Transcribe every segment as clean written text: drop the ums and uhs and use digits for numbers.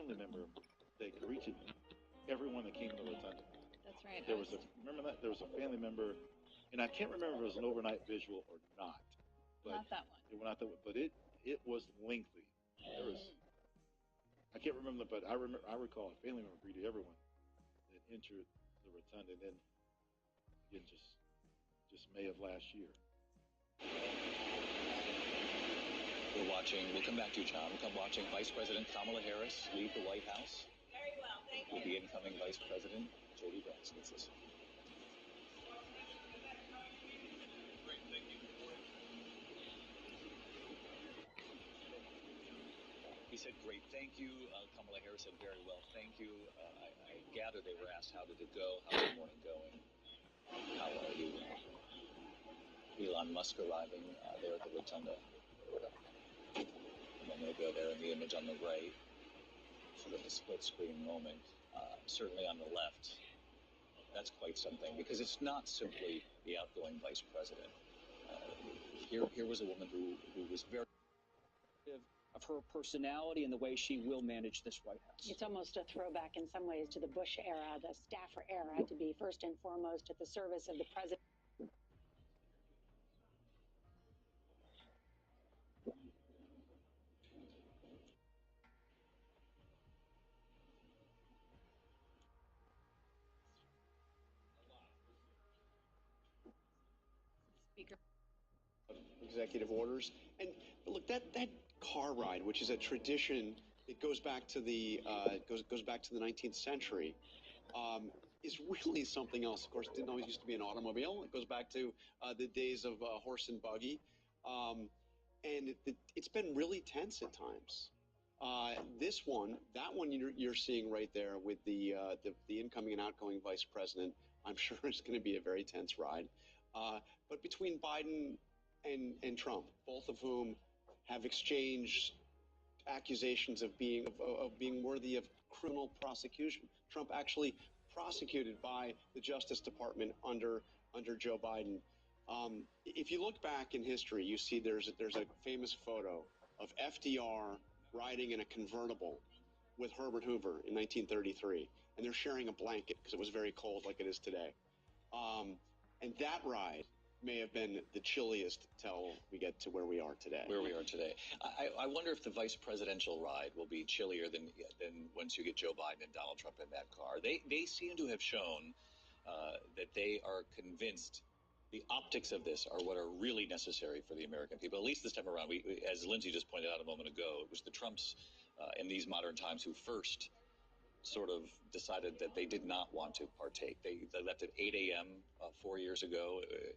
family member that greeted everyone that came to the rotunda. That's right. There was remember that? There was a family member, and I can't remember if it was an overnight visual or not. But not that one. It went out that, but it was lengthy. There was, I can't remember, but I recall a family member greeted everyone that entered the rotunda, and then again, just May of last year. We'll come back to you, John. We'll come watching Vice President Kamala Harris leave the White House. Very well, thank you. With the incoming Vice President, J.D. Vance. Let's listen. Great, thank you. He said, great, thank you. Kamala Harris said, very well, thank you. I gather they were asked, how did it go? How's the morning going? How are you? Elon Musk arriving there at the rotunda. A moment ago there in the image on the right, sort of a split-screen moment. Certainly on the left, that's quite something, because it's not simply the outgoing vice president. Here was a woman who was very of her personality and the way she will manage this White House. It's almost a throwback in some ways to the Bush era, the staffer era, to be first and foremost at the service of the president. Speaker. Executive orders. And look, that car ride, which is a tradition that goes back to the 19th century, is really something else. Of course, it didn't always used to be an automobile. It goes back to the days of horse and buggy, and it's been really tense at times. That one you're seeing right there with the incoming and outgoing vice president, I'm sure is going to be a very tense ride. But between Biden and Trump, both of whom have exchanged accusations of being worthy of criminal prosecution. Trump actually prosecuted by the Justice Department under Joe Biden. If you look back in history, you see there's a famous photo of FDR riding in a convertible with Herbert Hoover in 1933, and they're sharing a blanket because it was very cold, like it is today. And that ride may have been the chilliest till we get to where we are today. I wonder if the vice presidential ride will be chillier than once you get Joe Biden and Donald Trump in that car. They seem to have shown that they are convinced the optics of this are what are really necessary for the American people, at least this time around. As Lindsay just pointed out a moment ago, it was the Trumps in these modern times who first sort of decided that they did not want to partake. They left at 8 a.m. 4 years ago. It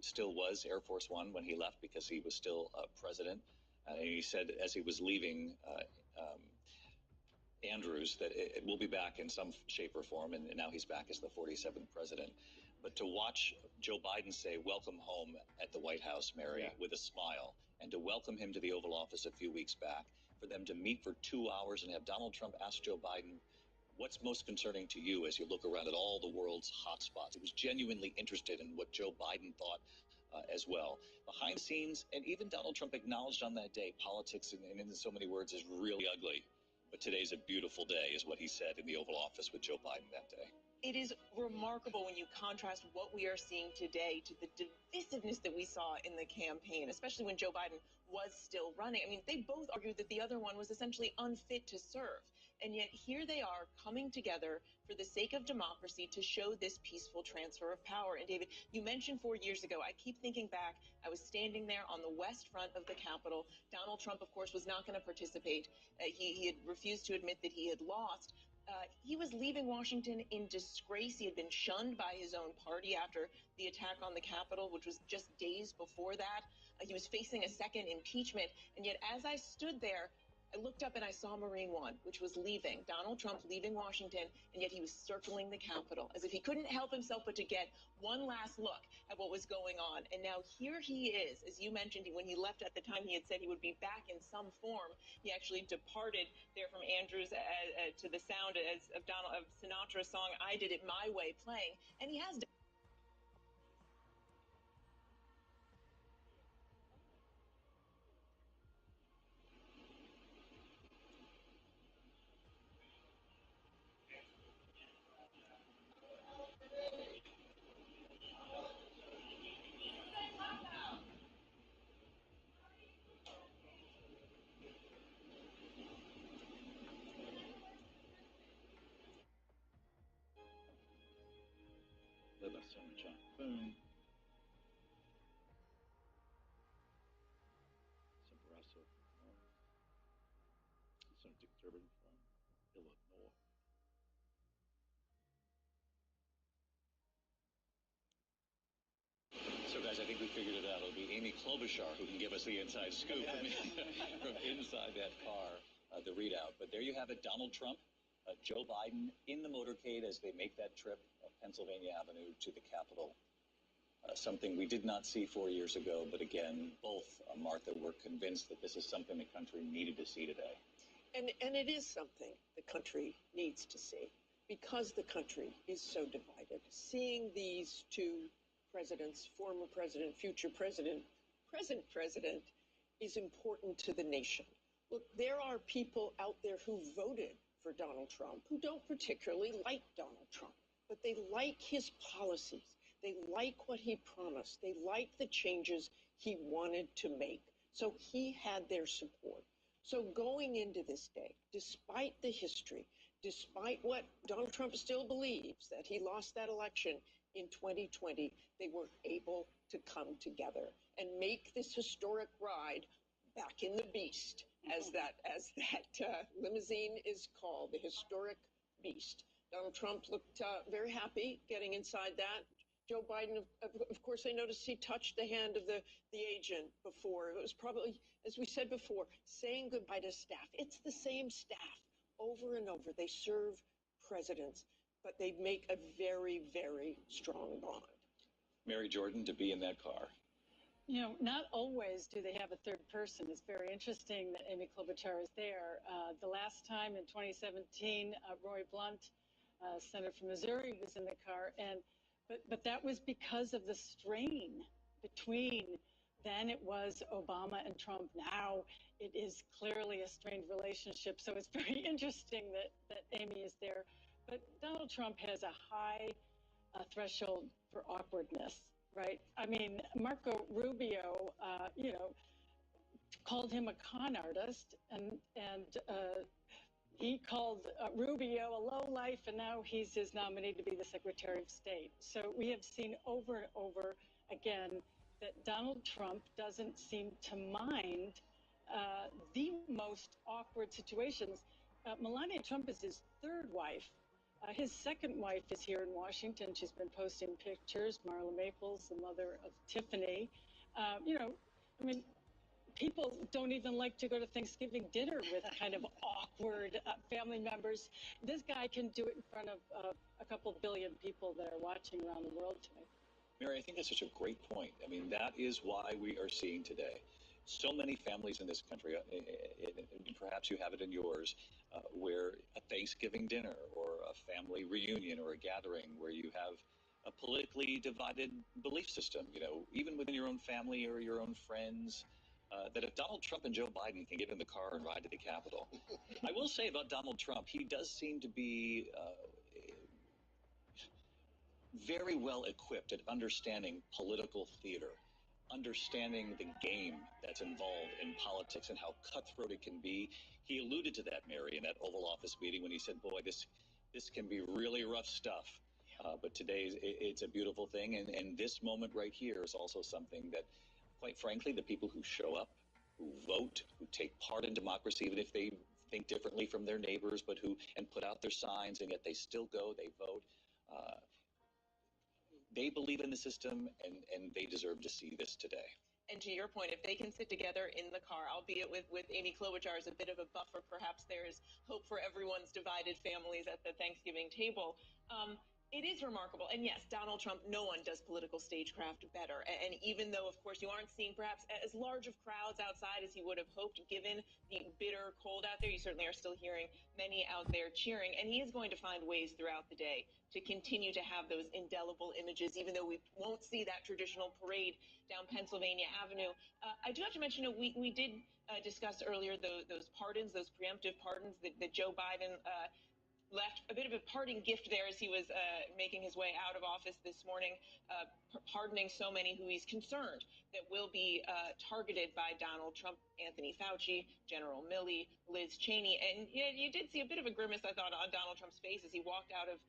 still was Air Force One when he left because he was still president. And he said as he was leaving Andrews that it will be back in some shape or form, and now he's back as the 47th president. But to watch Joe Biden say, welcome home at the White House, Mary, with a smile, and to welcome him to the Oval Office a few weeks back, for them to meet for 2 hours and have Donald Trump ask Joe Biden, what's most concerning to you as you look around at all the world's hot spots? He was genuinely interested in what Joe Biden thought as well. Behind the scenes, and even Donald Trump acknowledged on that day, politics, and in so many words, is really ugly. But today's a beautiful day, is what he said in the Oval Office with Joe Biden that day. It is remarkable when you contrast what we are seeing today to the divisiveness that we saw in the campaign, especially when Joe Biden was still running. I mean, they both argued that the other one was essentially unfit to serve. And yet here they are coming together for the sake of democracy to show this peaceful transfer of power. And David, you mentioned 4 years ago, I keep thinking back, I was standing there on the west front of the Capitol. Donald Trump, of course, was not going to participate. He had refused to admit that he had lost. He was leaving Washington in disgrace. He had been shunned by his own party after the attack on the Capitol, which was just days before that. He was facing a second impeachment. And yet, as I stood there, I looked up and I saw Marine One, which was leaving, Donald Trump leaving Washington, and yet he was circling the Capitol as if he couldn't help himself but to get one last look at what was going on. And now here he is, as you mentioned, when he left at the time, he had said he would be back in some form. He actually departed there from Andrews to the sound of Sinatra's song, I Did It My Way, playing, and he has done. spoon. Some Russell from some Dick Durbin from Illinois. So, guys, I think we figured it out. It'll be Amy Klobuchar who can give us the inside scoop from inside that car, the readout. But there you have it, Donald Trump, Joe Biden in the motorcade as they make that trip of Pennsylvania Avenue to the Capitol. Something we did not see 4 years ago, but again, both, Martha, were convinced that this is something the country needed to see today. And it is something the country needs to see because the country is so divided. Seeing these two presidents, former president, future president, present president, is important to the nation. Look, there are people out there who voted for Donald Trump who don't particularly like Donald Trump, but they like his policies. They like what he promised. They like the changes he wanted to make. So he had their support. So going into this day, despite the history, despite what Donald Trump still believes, that he lost that election in 2020, they were able to come together and make this historic ride back in the beast, as that limousine is called, the historic beast. Donald Trump looked very happy getting inside that. Joe Biden, of course, I noticed he touched the hand of the agent before. It was probably, as we said before, saying goodbye to staff. It's the same staff over and over. They serve presidents, but they make a very, very strong bond. Mary Jordan, to be in that car. You know, not always do they have a third person. It's very interesting that Amy Klobuchar is there. The last time in 2017, Roy Blunt, senator from Missouri, was in the car, but that was because of the strain between. Then it was Obama and Trump. Now it is clearly a strained relationship. So it's very interesting that Amy is there. But Donald Trump has a high threshold for awkwardness, right? I mean, Marco Rubio, called him a con artist, and he called Rubio a lowlife, and now he's his nominee to be the Secretary of State. So we have seen over and over again that Donald Trump doesn't seem to mind the most awkward situations. Melania Trump is his third wife. His second wife is here in Washington. She's been posting pictures. Marla Maples, the mother of Tiffany. People don't even like to go to Thanksgiving dinner with kind of awkward family members. This guy can do it in front of a couple billion people that are watching around the world today. Mary, I think that's such a great point. I mean, that is why we are seeing today so many families in this country, and perhaps you have it in yours, where a Thanksgiving dinner or a family reunion or a gathering where you have a politically divided belief system, even within your own family or your own friends, that if Donald Trump and Joe Biden can get in the car and ride to the Capitol. I will say about Donald Trump, he does seem to be very well equipped at understanding political theater, understanding the game that's involved in politics and how cutthroat it can be. He alluded to that, Mary, in that Oval Office meeting when he said, boy, this can be really rough stuff. But today it's a beautiful thing. And this moment right here is also something that, quite frankly, the people who show up, who vote, who take part in democracy, even if they think differently from their neighbors, but and put out their signs, and yet they still go, they vote. They believe in the system, and they deserve to see this today. And to your point, if they can sit together in the car, albeit with Amy Klobuchar as a bit of a buffer, perhaps there is hope for everyone's divided families at the Thanksgiving table. It is remarkable. And yes, Donald Trump, no one does political stagecraft better. And even though, of course, you aren't seeing perhaps as large of crowds outside as he would have hoped, given the bitter cold out there, you certainly are still hearing many out there cheering. And he is going to find ways throughout the day to continue to have those indelible images, even though we won't see that traditional parade down Pennsylvania Avenue. I do have to mention, we did discuss earlier those pardons, those preemptive pardons that Joe Biden left a bit of a parting gift there as he was making his way out of office this morning, pardoning so many who he's concerned that will be targeted by Donald Trump, Anthony Fauci, General Milley, Liz Cheney. And you did see a bit of a grimace, I thought, on Donald Trump's face as he walked out of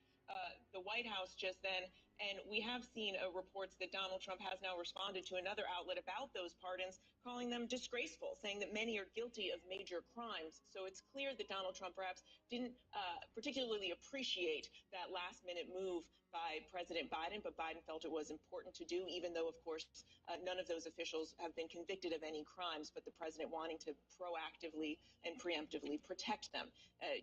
the White House just then. And we have seen reports that Donald Trump has now responded to another outlet about those pardons, calling them disgraceful, saying that many are guilty of major crimes. So it's clear that Donald Trump perhaps didn't particularly appreciate that last-minute move by President Biden, but Biden felt it was important to do, even though, of course, none of those officials have been convicted of any crimes, but the president wanting to proactively and preemptively protect them,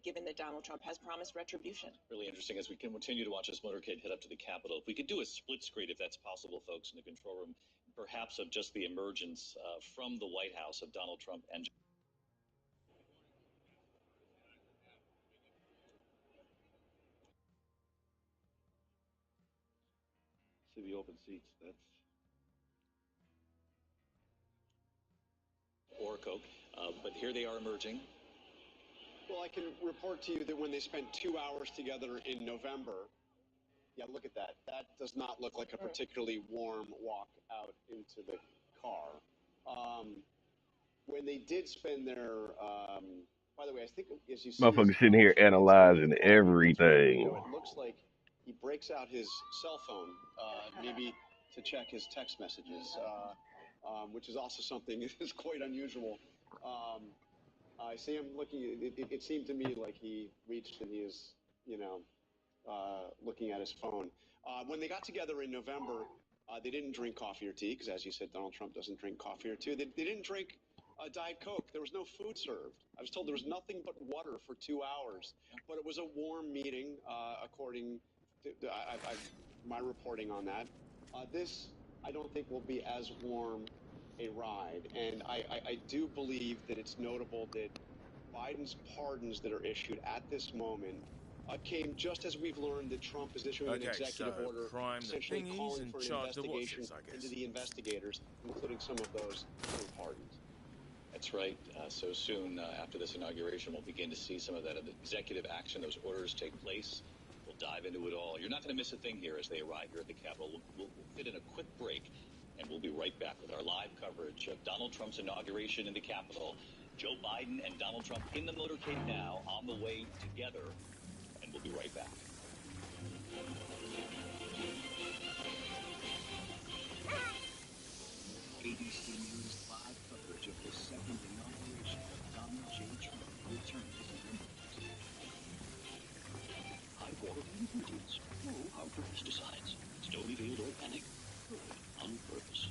given that Donald Trump has promised retribution. Really interesting as we can continue to watch this motorcade head up to the Capitol. If we could do a split screen, if that's possible, folks, in the control room, perhaps of just the emergence from the White House of Donald Trump and See the open seats. That's or Coke, but here they are emerging. Well, I can report to you that when they spent 2 hours together in November, yeah, look at that. That does not look like a particularly warm walk out into the car. When they did spend their, by the way, I think as you see, Motherfucker sitting here analyzing everything. it looks like he breaks out his cell phone, maybe to check his text messages, which is also something that is quite unusual. I see him looking. It seemed to me like he reached and he is, looking at his phone. When they got together in November, they didn't drink coffee or tea because, as you said, Donald Trump doesn't drink coffee or tea. They didn't drink Diet Coke. There was no food served. I was told there was nothing but water for 2 hours. But it was a warm meeting, according to my reporting on that. This, I don't think, will be as warm a ride. And I do believe that it's notable that Biden's pardons that are issued at this moment came just as we've learned that Trump is issuing an executive order essentially calling for an investigation into the investigators, including some of those who were pardoned. That's right. So soon after this inauguration, we'll begin to see some of that executive action, those orders take place. We'll dive into it all. You're not going to miss a thing here as they arrive here at the Capitol. We'll fit in a quick break, and we'll be right back with our live coverage of Donald Trump's inauguration in the Capitol. Joe Biden and Donald Trump in the motorcade now, on the way together, and we'll be right back. ABC News live coverage of the second inauguration of Donald J. Trump returned to the high-quality ingredients, no harmful pesticides, Stonyfield organic, good on purpose.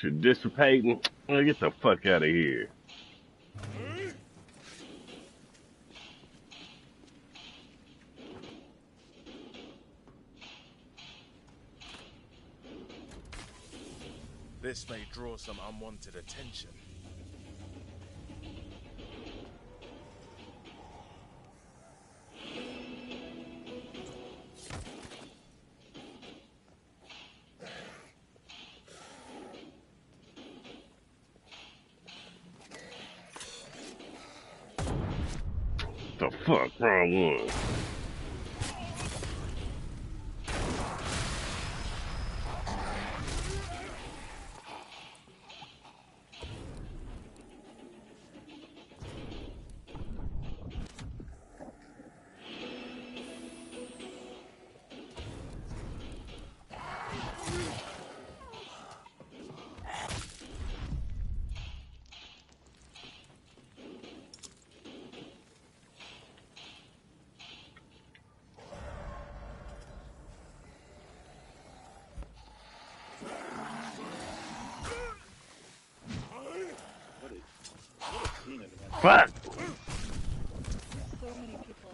You're dissipating. Oh, get the fuck out of here. This may draw some unwanted attention. The fuck, wrong one. Fuck! So many people.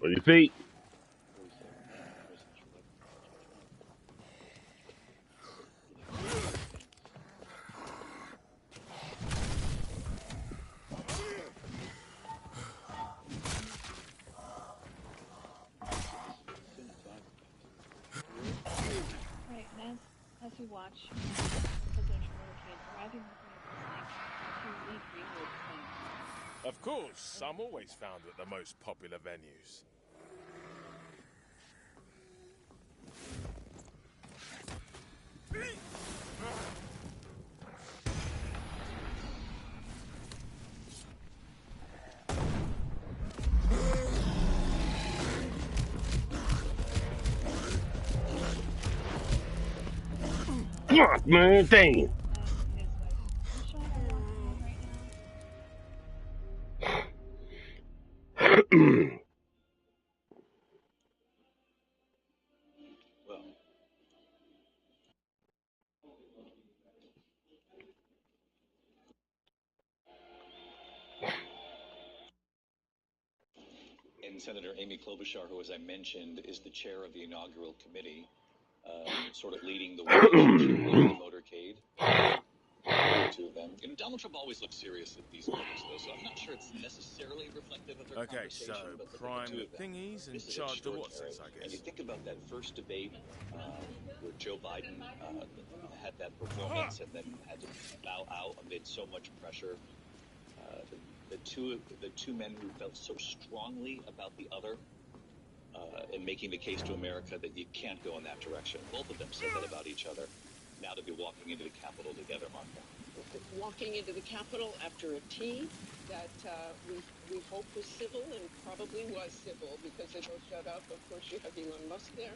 On your feet. Right, and as we watch the presidential motorcade arriving with Greenwood. Of course, I'm always found at the most popular venues. Fuck, man, damn. Well, and Senator Amy Klobuchar, who, as I mentioned, is the chair of the inaugural committee, sort of leading the way in the motorcade. The two of them. You know, Donald Trump always looks serious at these moments, though, so I'm not sure it's necessarily reflective of their conversation. So but prime the two of them, thingies and this is charge the extraordinary. Watsons, I guess. And you think about that first debate where Joe Biden had that performance and then had to bow out amid so much pressure. The two men who felt so strongly about the other and making the case to America that you can't go in that direction. Both of them said that about each other. Now to be walking into the Capitol together, Martha. Walking into the Capitol after a tea that we hope was civil and probably was civil because they both showed up. Of course, you have Elon Musk there,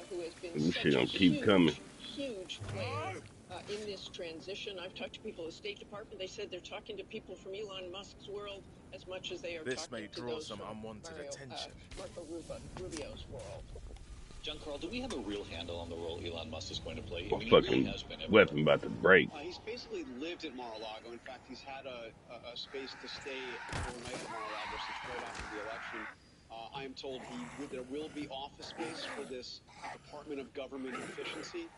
who has been This such shit a don't keep coming. huge player in this transition. I've talked to people at the State Department. They said they're talking to people from Elon Musk's world as much as they are talking to those some from unwanted attention. Marco Rubio's world. John Carl, do we have a real handle on the role Elon Musk is going to play? My fucking weapon about to break. He's basically lived at Mar-a-Lago. In fact, he's had a space to stay overnight at Mar-a-Lago since right after the election. I am told there will be office space for this Department of Government Efficiency,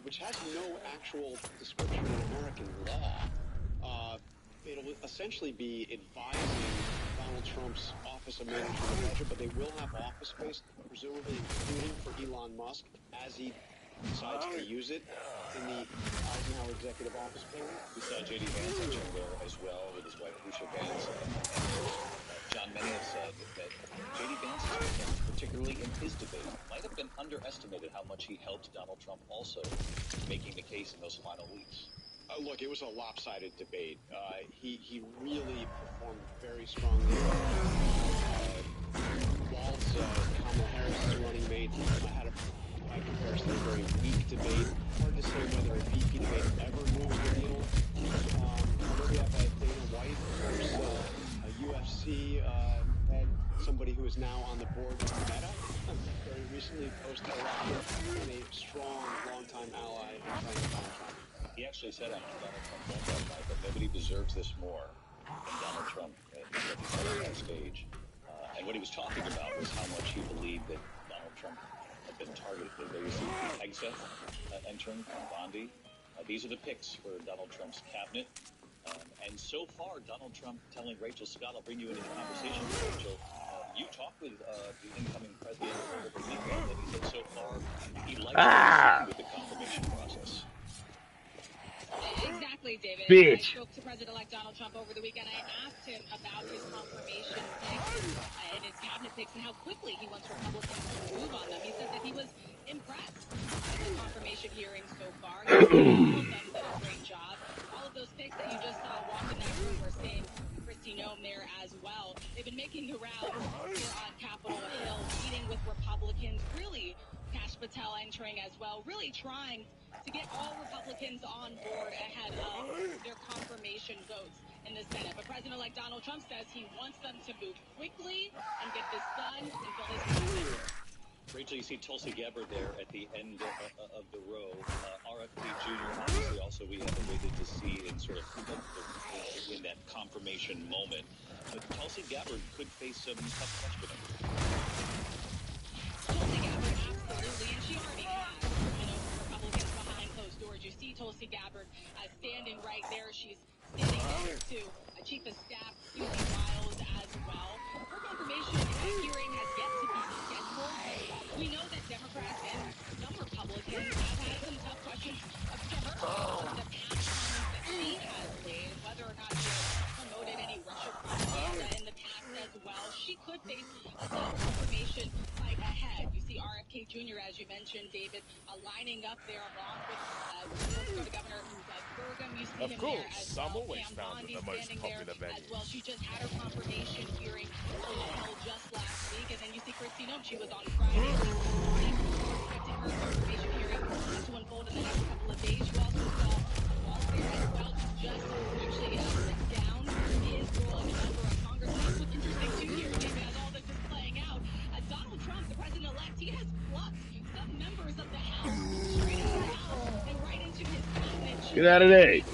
which has no actual description in American law. It'll essentially be advising Donald Trump's Office of Management and Budget, but they will have office space, presumably including for Elon Musk, as he decides to use it in the Eisenhower Executive Office building. We saw J.D. Vance entering there as well with his wife, Lucia Vance. John, many have said that J.D. Vance's performance, particularly in his debate, might have been underestimated how much he helped Donald Trump also making the case in those final weeks. Look, it was a lopsided debate. He really performed very strongly. Waltz, Kamala Harris' running mate, had by comparison, a very weak debate. Hard to say whether a VP debate ever moves the needle. Although we have Dana White, of course, a UFC head, somebody who is now on the board of Meta, very recently post-election, and a strong, longtime ally in Donald Trump. He actually said on Donald Trump that night that nobody deserves this more than Donald Trump. He said on that stage. And what he was talking about was how much he believed that Donald Trump had been targeted. There you see Hegseth entering from Bondi. These are the picks for Donald Trump's cabinet. And so far, Donald Trump telling Rachel Scott, I'll bring you into the conversation, Rachel. You talked with the incoming president over the weekend, and he said so far he likes what he's seeing with the confirmation process. Exactly, David. Bitch. I spoke to President-elect Donald Trump over the weekend. I asked him about his confirmation picks and his cabinet picks and how quickly he wants Republicans to move on them. He said that he was impressed with the confirmation hearings so far. He said all of them did a great job. All of those picks that you just saw walk in that room, we're seeing Kristi Noem there as well. They've been making the rounds here on Capitol Hill, meeting with Republicans, really Kash Patel entering as well, really trying to get all Republicans on board ahead of their confirmation votes in the Senate. But President-elect Donald Trump says he wants them to move quickly and get this done and build his cabinet. Rachel, you see Tulsi Gabbard there at the end of the row. RFK Jr. obviously also we have waited to see in sort of in that confirmation moment. But Tulsi Gabbard could face some tough questioning. Tulsi Gabbard, absolutely, and she already has. Republicans behind closed doors. You see Tulsi Gabbard standing right there. She's standing next to Chief of Staff Susie Wiles as well. Her confirmation hearing has yet to be scheduled. We know that Democrats and some Republicans have had some tough questions to her about the past comments that she has made, whether or not she has promoted any Russia propaganda in the past as well. She could face a tough confirmation fight ahead. You see RFK Jr., as you mentioned, David, lining up there along with North Dakota Governor Doug Burgum. You see him there as I'm well. always Pam found Bondi at the most standing there popular as well. venues. She just had her confirmation hearing held just last week. And then you see Christine Ohm. She was on Friday this morning. We're expecting her confirmation hearing to unfold in the next couple of days. You also saw Walz there as well to just actually step down from his role as a member of Congress. And that's what's interesting too here, David, as all this is playing out. Donald Trump, the president-elect, he has plucked some members of the House straight out of the House and right into his cabinet. Get out of there. Just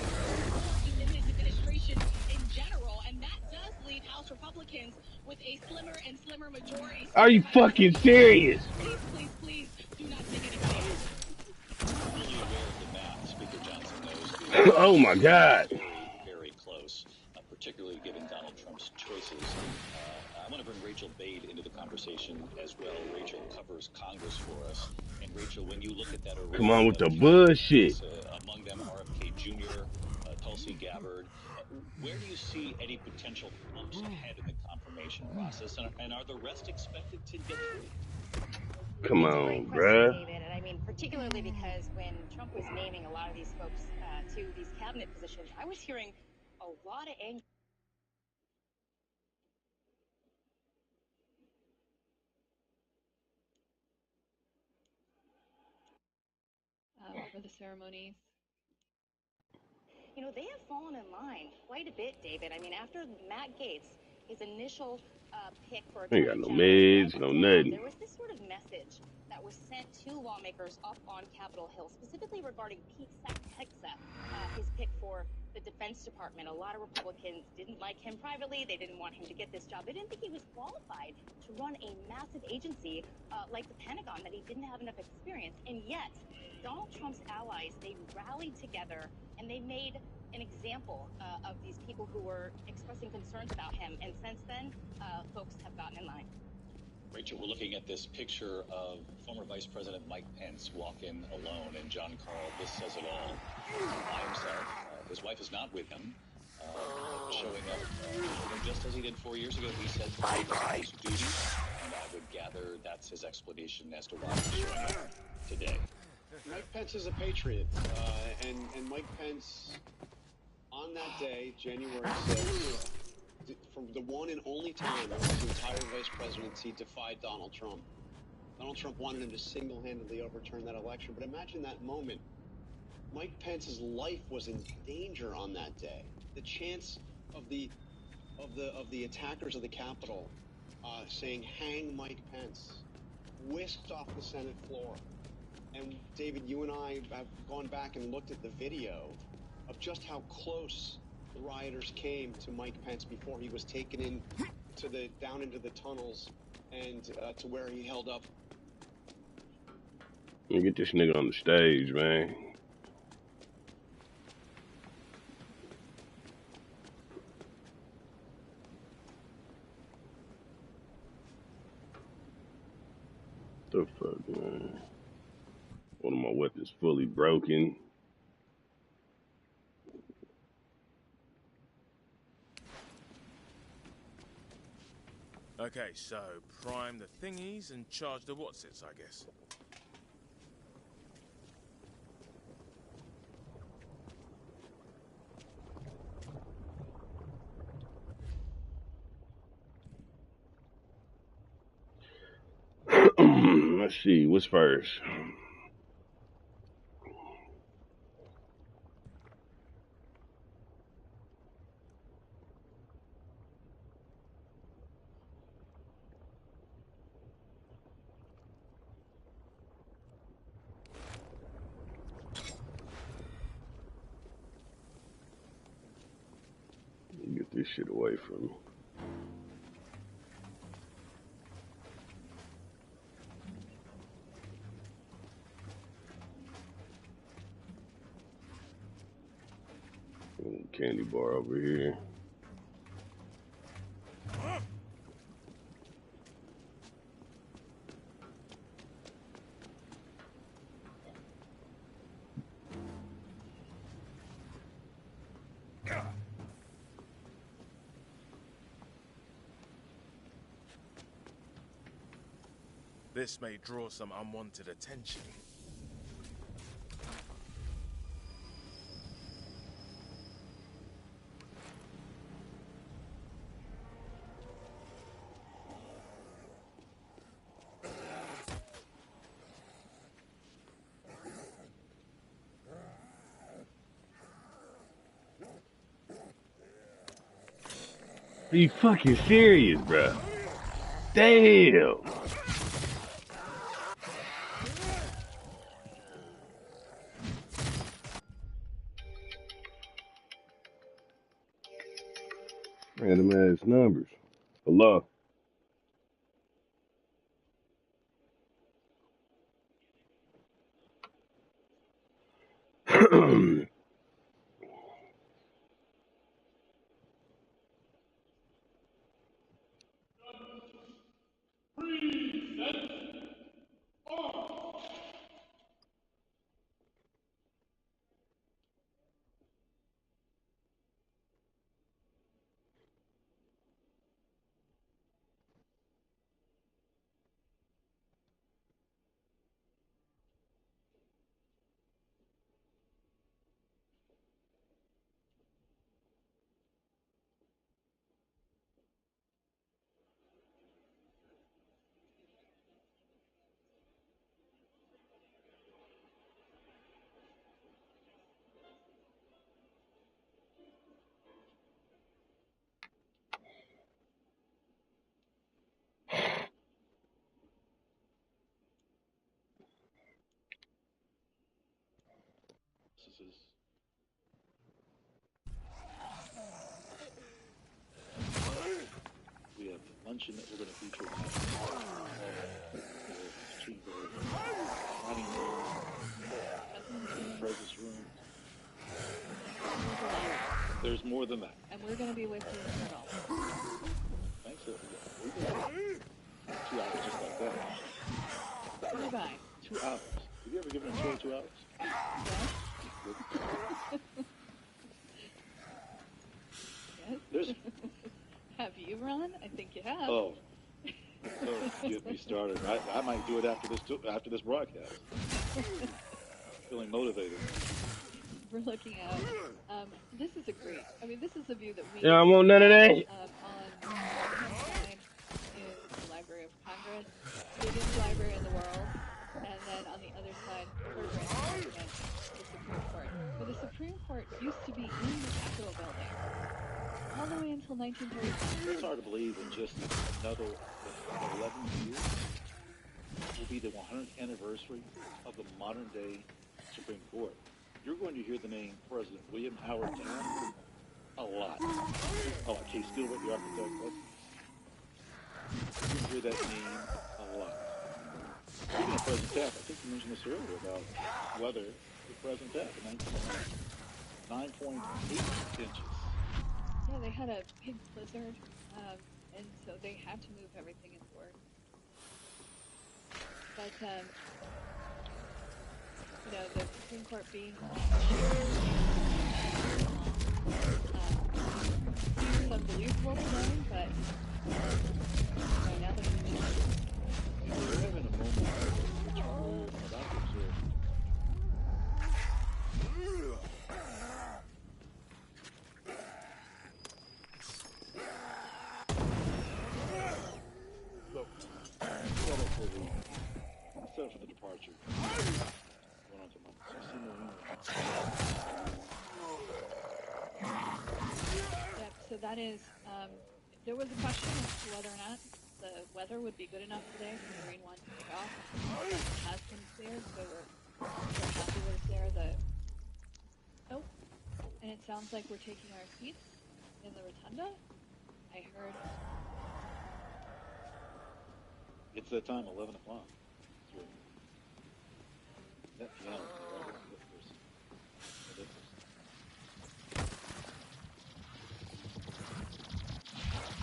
in his administration in general, and that does leave House Republicans with a slimmer and slimmer majority. Are you fucking serious? Please, please, please do not take anybody out. Fully aware of the math, Speaker Johnson knows. Oh my God. Very close, particularly given Donald Trump's choices. I want to bring Rachel Bade into the conversation as well. Rachel covers Congress for us. And Rachel, when you look at that array, Come on with the bullshit. among them RFK Jr., Tulsi Gabbard, where do you see any potential bumps ahead in the confirmation process? And are the rest expected to get through? Come It's a on, great question, bruh. David. And I mean, particularly because when Trump was naming a lot of these folks to these cabinet positions, I was hearing a lot of anger. For the ceremonies. You know, they have fallen in line quite a bit, David. I mean, after Matt Gaetz, his initial pick for Ain't got Attorney no General, meds, no nothing. there was this sort of message that was sent to lawmakers up on Capitol Hill, specifically regarding Pete Hegseth, his pick for the Defense Department. A lot of Republicans didn't like him privately. They didn't want him to get this job. They didn't think he was qualified to run a massive agency like the Pentagon, that he didn't have enough experience. And yet, Donald Trump's allies, they rallied together and they made an example of these people who were expressing concerns about him. And since then, folks have gotten in line. Rachel, we're looking at this picture of former Vice President Mike Pence walking alone, and John Carl, this says it all, by himself. His wife is not with him, showing up just as he did 4 years ago. He said it was his duty, and I would gather that's his explanation as to why he's showing up today. Mike Pence is a patriot, and Mike Pence, on that day, January 6th, for the one and only time in his entire vice presidency, defied Donald Trump. Donald Trump wanted him to single-handedly overturn that election, but imagine that moment. Mike Pence's life was in danger on that day. The chance of the attackers of the Capitol saying, "Hang Mike Pence," whisked off the Senate floor. And David, you and I have gone back and looked at the video of just how close the rioters came to Mike Pence before he was taken in to down into the tunnels and to where he held up. Get this nigga on the stage, man. The fuck, man? One of my weapons fully broken. Okay, so prime the thingies and charge the whatsits, I guess. Let's see, what's first? this shit away from me. Candy bar over here. This may draw some unwanted attention. Are you fucking serious, bro? Damn! Random ass numbers. Hello? We have luncheon that we're going to feature dining room, presence room. There's more than that. And we're going to be with you for all. Thanks. We got 2 hours just like that. Goodbye. 2 hours. Have you ever given a tour 2 hours? Yes. There's... Have you, Ron? I think you have. Oh, don't get me started. I might do it after this broadcast. Feeling motivated. We're looking out. This is a great. I mean, this is a view that we. Yeah, I want none of that. On the side is the Library of Congress, biggest library in the world, and then on the other side, third rank president, the Supreme Court. But the Supreme Court used to be in the Capitol building all the way until 1935. It's hard to believe in just another 11 years will be the 100th anniversary of the modern day Supreme Court. You're going to hear the name President William Howard Taft a lot. Oh, Case Gilbert, the architect. You're going to hear that name a lot. Speaking of President Taft, I think you mentioned this earlier about weather with President Taft in 1999. 9.8 inches. Yeah, they had a big blizzard, and so they had to move everything indoors. But, you know, the Supreme Court being it's unbelievable today, but now that we're having a moment which we're all about to observe. Set up for the departure. Going on to my Yep, so that is, there was a question as to whether or not the weather would be good enough today for Marine One to take off. It has been cleared, so we're happy with there. And it sounds like we're taking our seats. in the rotunda. I heard. It's that time, 11 o'clock. That piano is the person.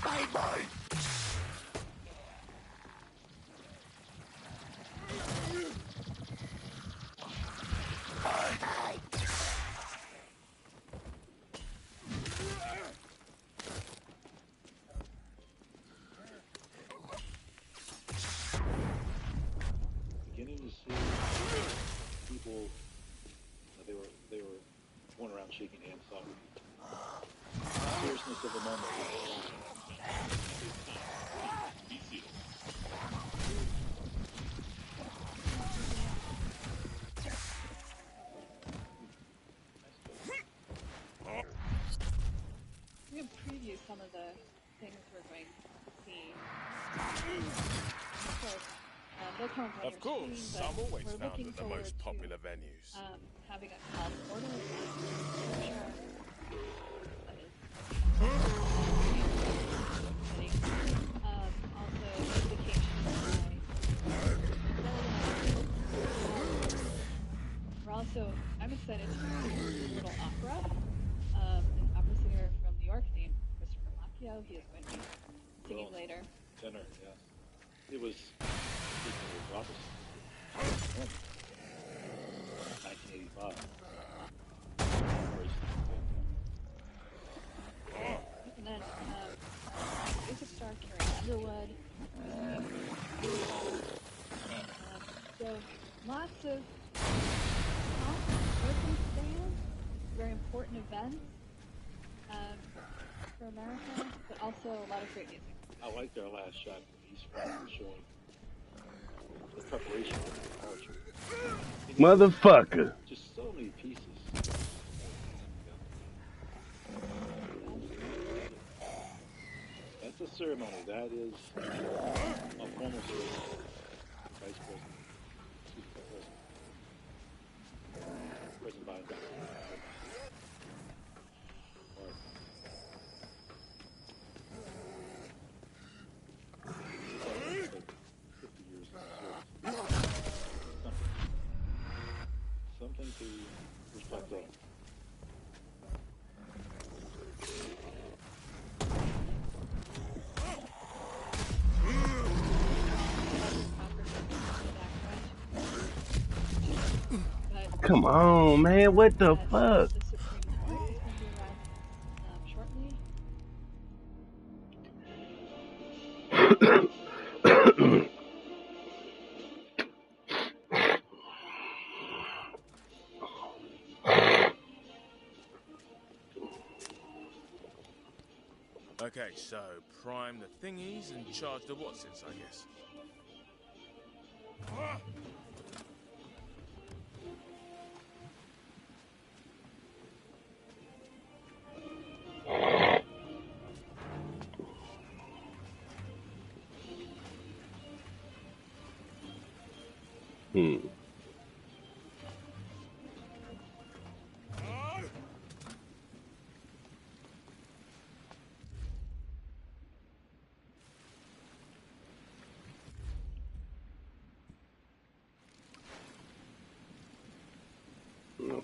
Bye bye. Beginning to see people. They were going around shaking hands, talking. Seriousness of the moment. We're going to preview some of the things we're going to see. Of course, I'm always found at the most popular venues. Having a cross-border event. Also, we're also, I'm excited to see a little opera. An opera singer from New York named Christopher Macchio. He is going to be singing later. Tenor, yes. It was Robertson. 1985. And then music star Carrie Underwood. So lots of open stands, very important events for America, but also a lot of great music. I liked our last shot when he's showing the preparation for the departure. Motherfucker. Just so many pieces. That's a ceremony. That is a formal ceremony. Vice President. President Biden. Something to reflect on. Come on, man. What the fuck? Okay, so prime the thingies and charge the Watsons, I guess.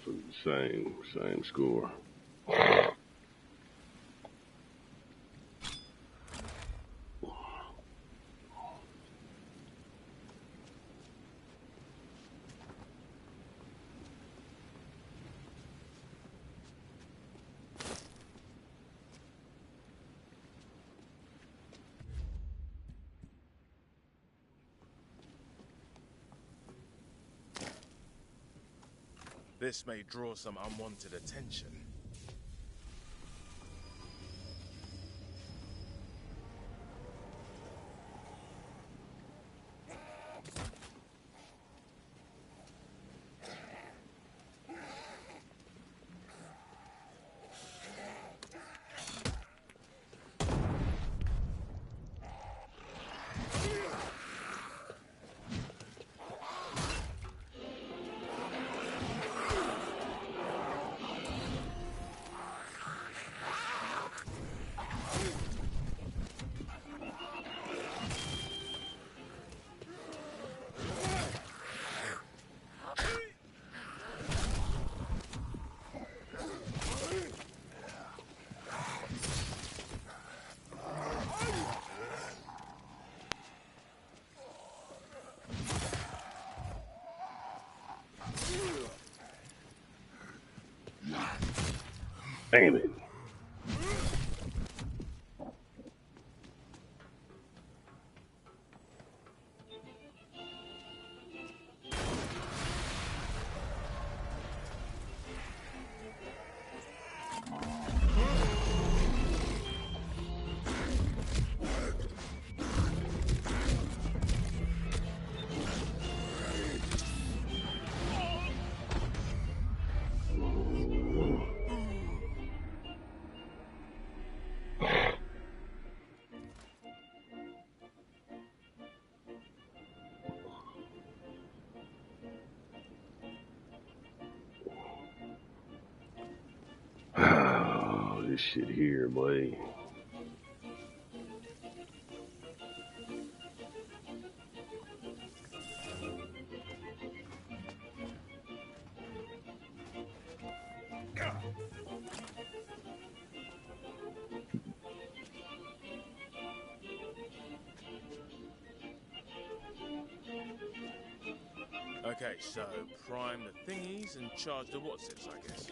For the same score. This may draw some unwanted attention. Damn it. Oh, this shit here, boy. Okay, so prime the thingies and charge the whatsits, I guess.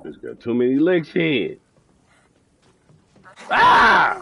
It's got too many legs in. Ah!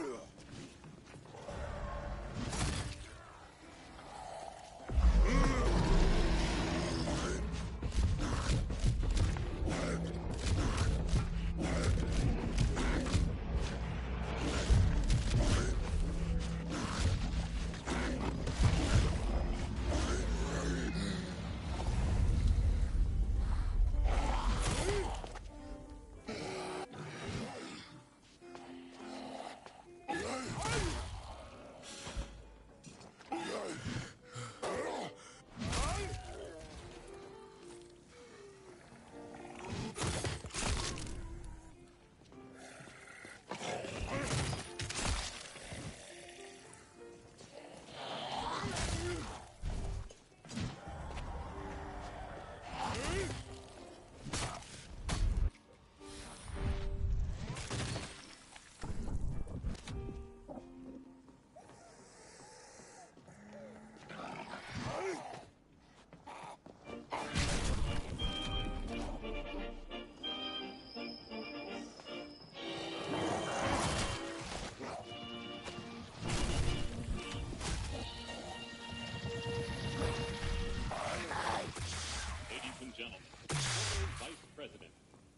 Ladies and gentlemen, former Vice President,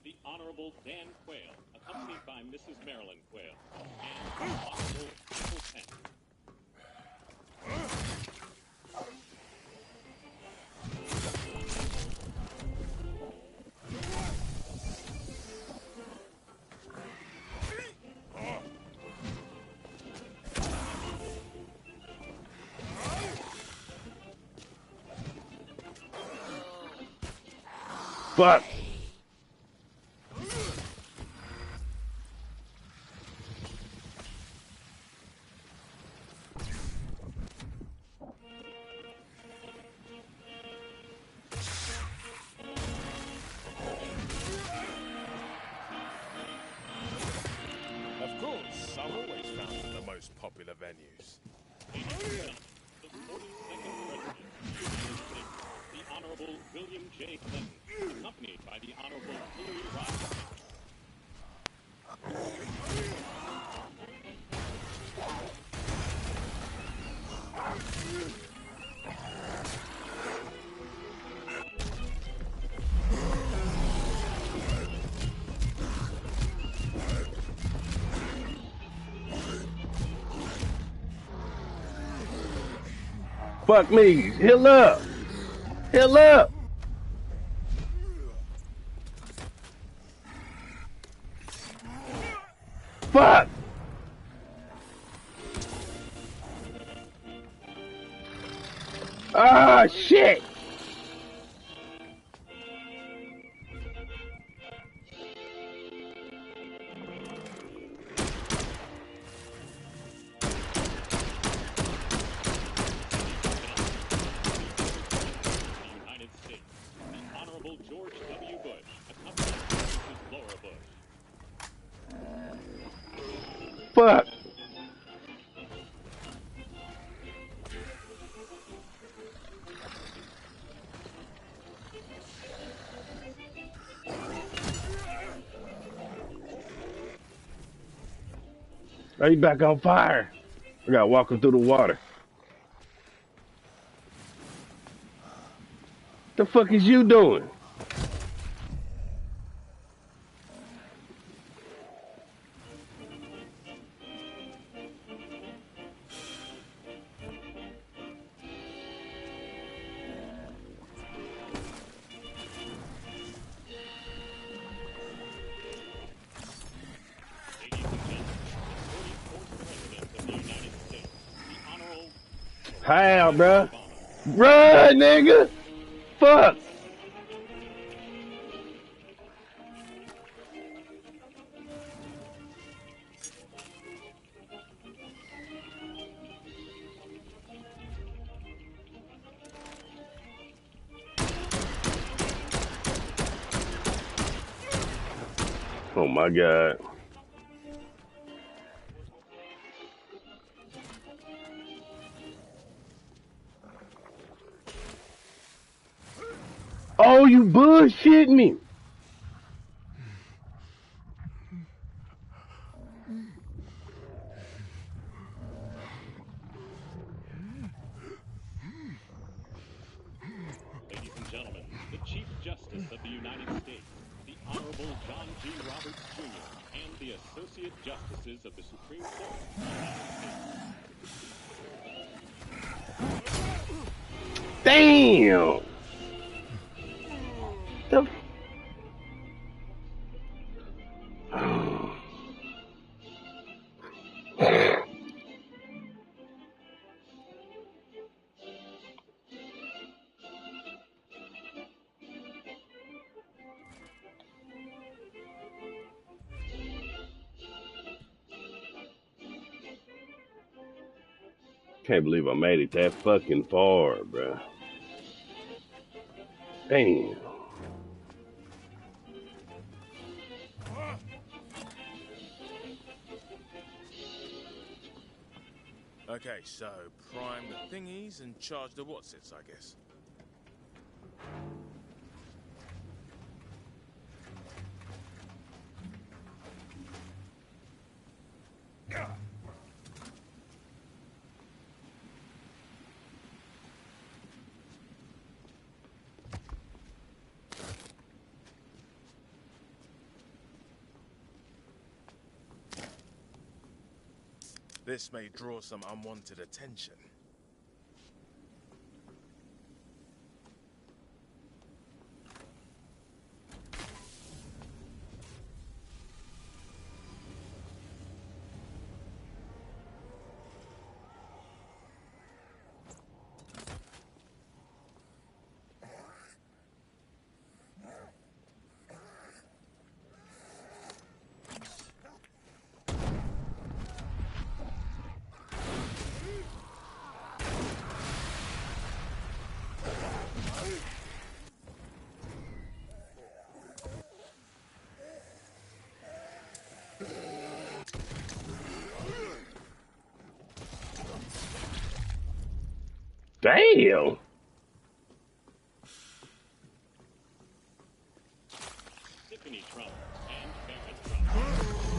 the Honorable Dan Quayle, accompanied by Mrs. Marilyn Quayle, and the Honorable Michael Penn. Fuck. Of course, I'm always found at the most popular venues. Ladies and gentlemen, the 42nd Honorable William J. Clinton, accompanied by the Honorable Hillary Rodham. Fuck me. Heal up. Heal up. Fuck. Ah, shit. United States, the Honorable George W. Bush, accompanied by Mrs. Laura Bush. Fuck. Are you back on fire? I gotta walk him through the water. The fuck is you doing? How, bruh? Run, nigga! Fuck! Oh my God. Oh, you bullshit me. Ladies and gentlemen, the Chief Justice of the United States, the Honorable John G. Roberts, Jr., and the Associate Justices of the Supreme Court of the United States. Damn! The Can't believe I made it that fucking far, bruh. Damn. Okay, so prime the thingies and charge the whatsits, I guess. This may draw some unwanted attention. Damn! and Baron Trump.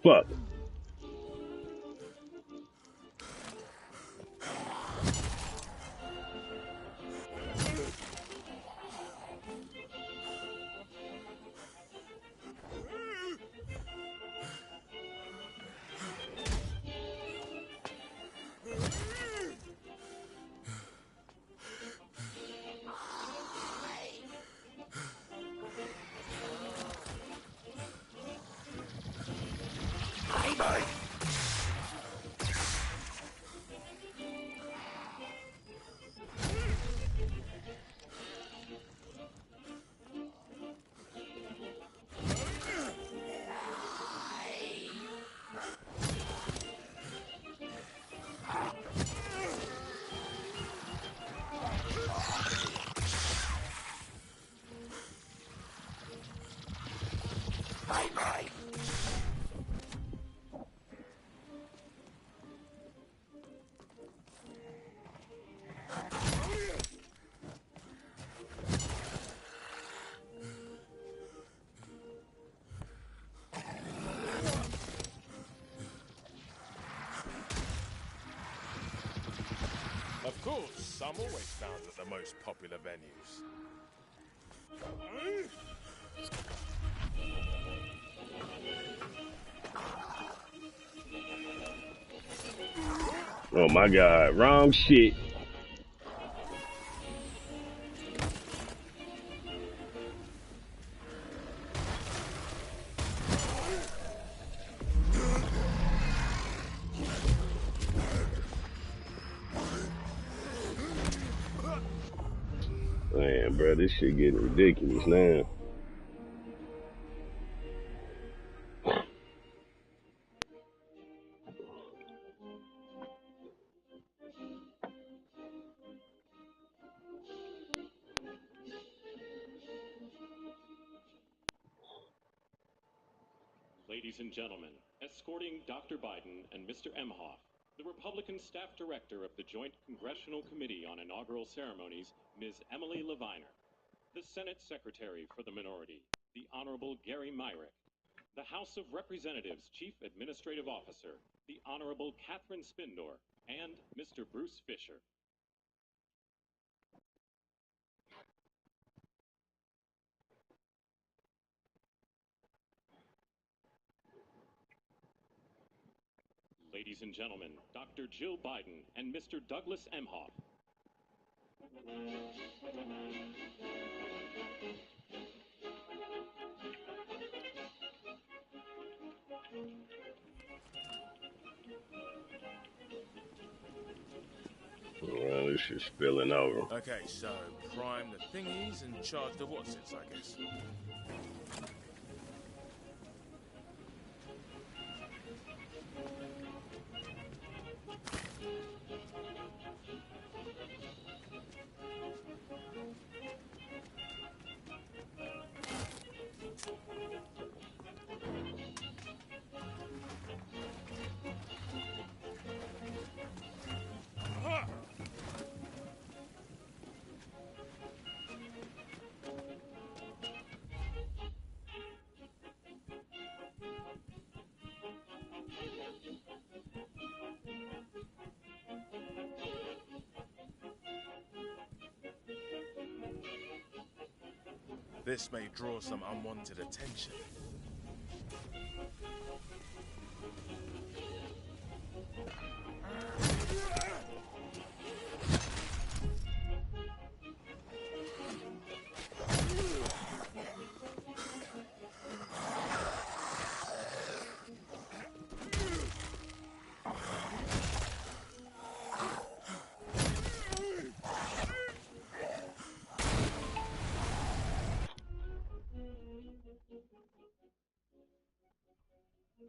Fuck. Of course, I'm always found at the most popular venues. Oh my god, wrong shit. Man, bro, this shit getting ridiculous now. Ladies and gentlemen, escorting Dr. Biden and Mr. Emhoff, the Republican staff director of the Joint Congressional Committee on Inaugural Ceremonies, Ms. Emily Leviner, the Senate Secretary for the Minority, the Honorable Gary Myrick, the House of Representatives Chief Administrative Officer, the Honorable Catherine Spindor, and Mr. Bruce Fisher. Ladies and gentlemen, Dr. Jill Biden and Mr. Douglas Emhoff. Well, this shit's spilling over. Okay, so prime the thingies and charge the whatsits, I guess. This may draw some unwanted attention. Of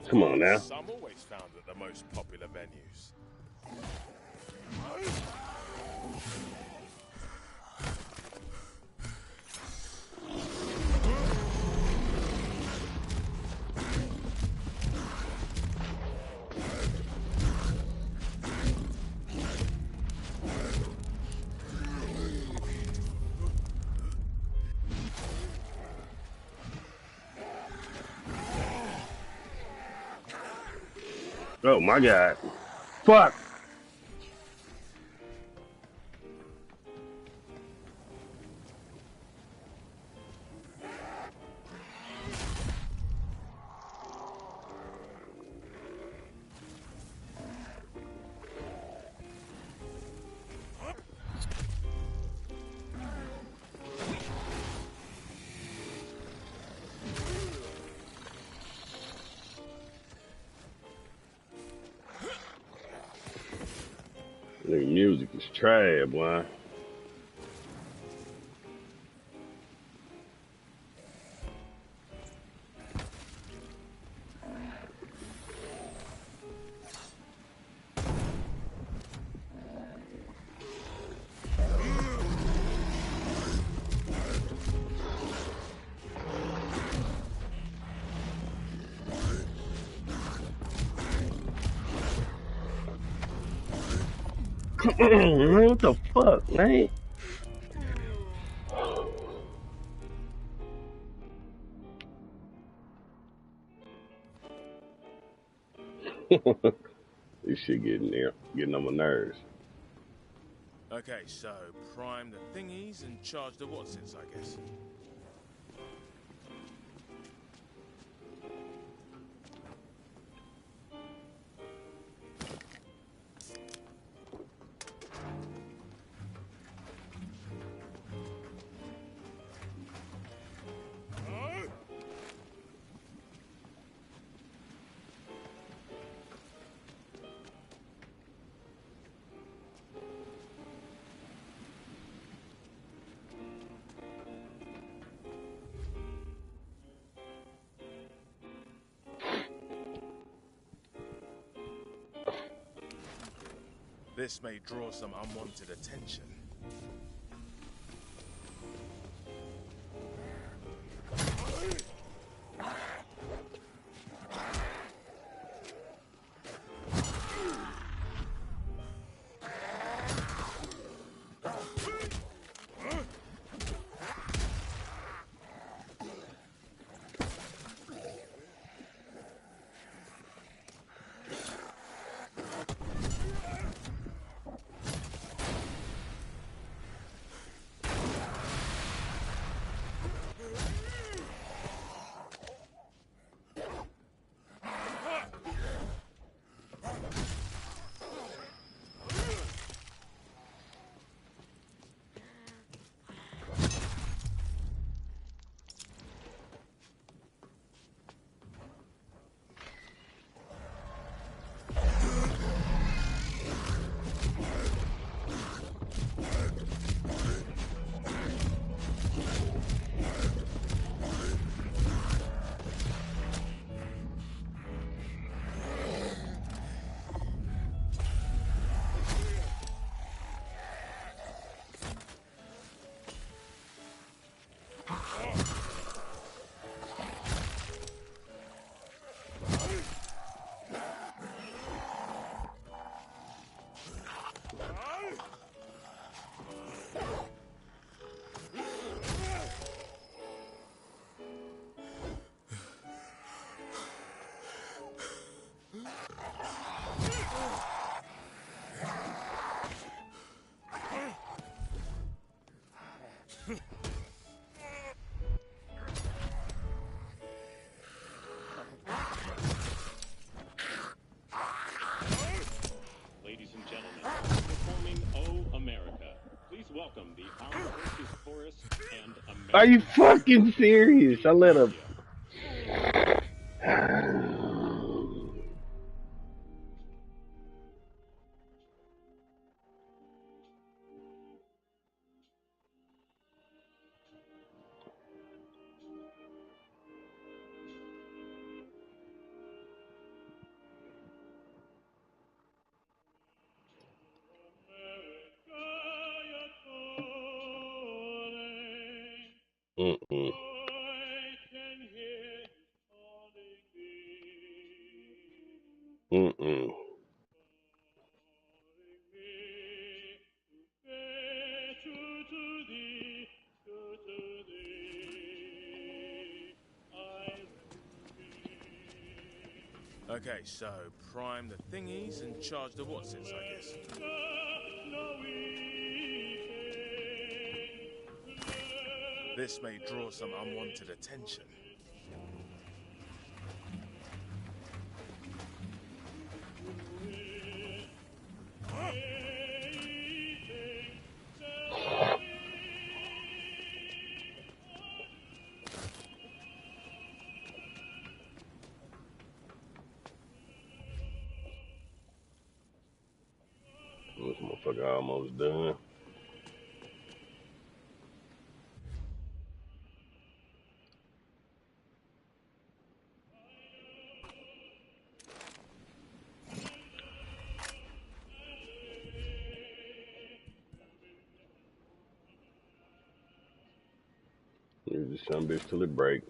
Come on now. course, I'm always found at the most popular venues. Oh my God. Fuck. The music is trash, boy. Come on, man. What the fuck, man? This shit getting on my nerves. Okay, so prime the thingies and charge the whatsits, I guess. This may draw some unwanted attention. Ladies and gentlemen, performing Oh America. Please welcome the Armed Forces Chorus and American. Are you fucking serious? I let him. Mm-mm. Mm-mm. Okay, so prime the thingies and charge the whatsits, I guess. This may draw some unwanted attention. This motherfucker almost done. Use this son bitch till it break.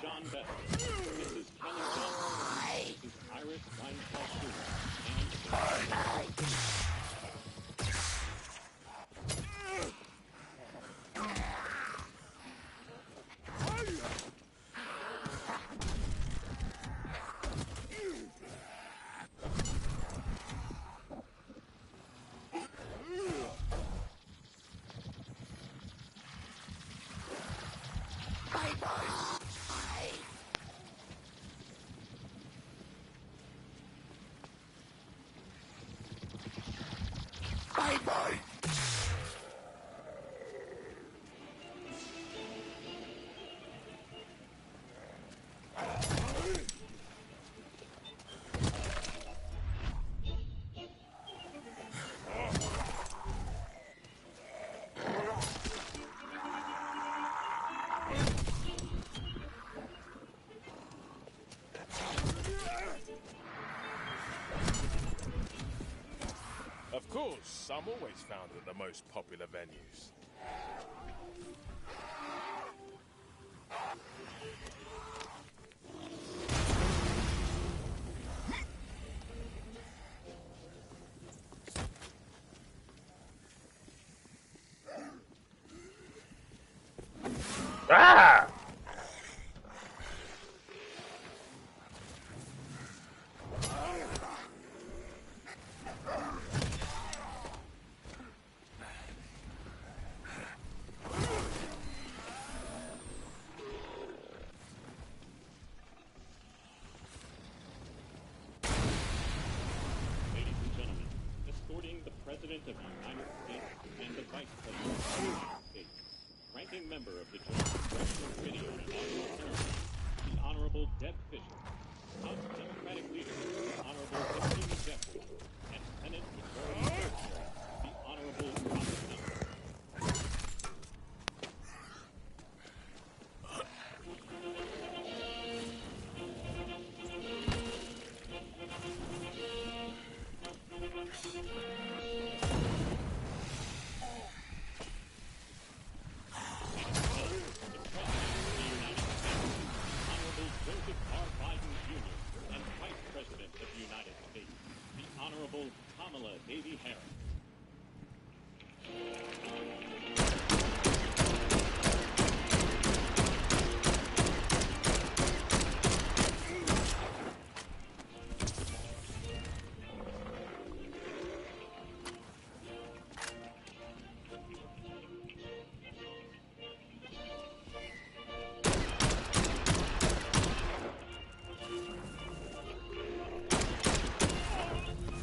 John Bessie, Mrs. Kelly Johnson, Mrs. Iris Reinshaw Schumer, and Of course, I'm always found at the most popular venues. Ah! ladies and gentlemen, escorting the President of the United States and the Vice President of the United States, ranking member of the Joint Congressional Committee on Inaugural Ceremony, the Honorable Deb Fisher, House Democratic Leader, the Honorable Hakeem Jeffries, and Senate Majority Secretary, the Honorable Robert Miller. Joseph R. Biden Jr. and Vice President of the United States, the Honorable Kamala Davy Harris.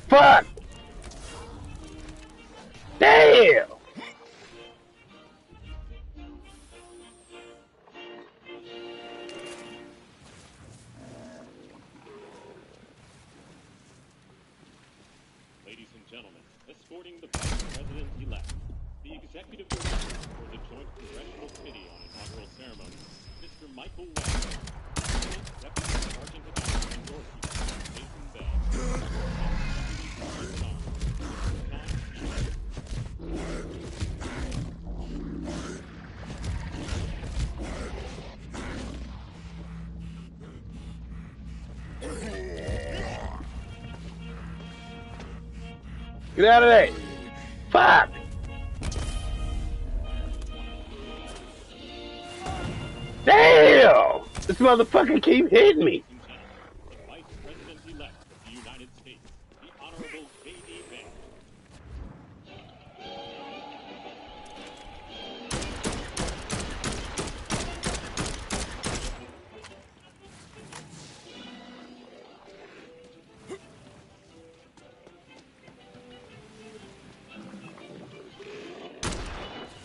Fuck! Damn! Ladies and gentlemen, escorting the Vice President-elect, the Executive Director for the Joint Congressional Committee on Inaugural Ceremony, Mr. Michael West, Deputy Sergeant of Arms Dorsey, Jason Bell, Deputy Sergeant of Arms, Get out of there! Fuck! Damn! This motherfucker keep hitting me. the Vice President-elect of the United States, the Honorable J.D. Vance.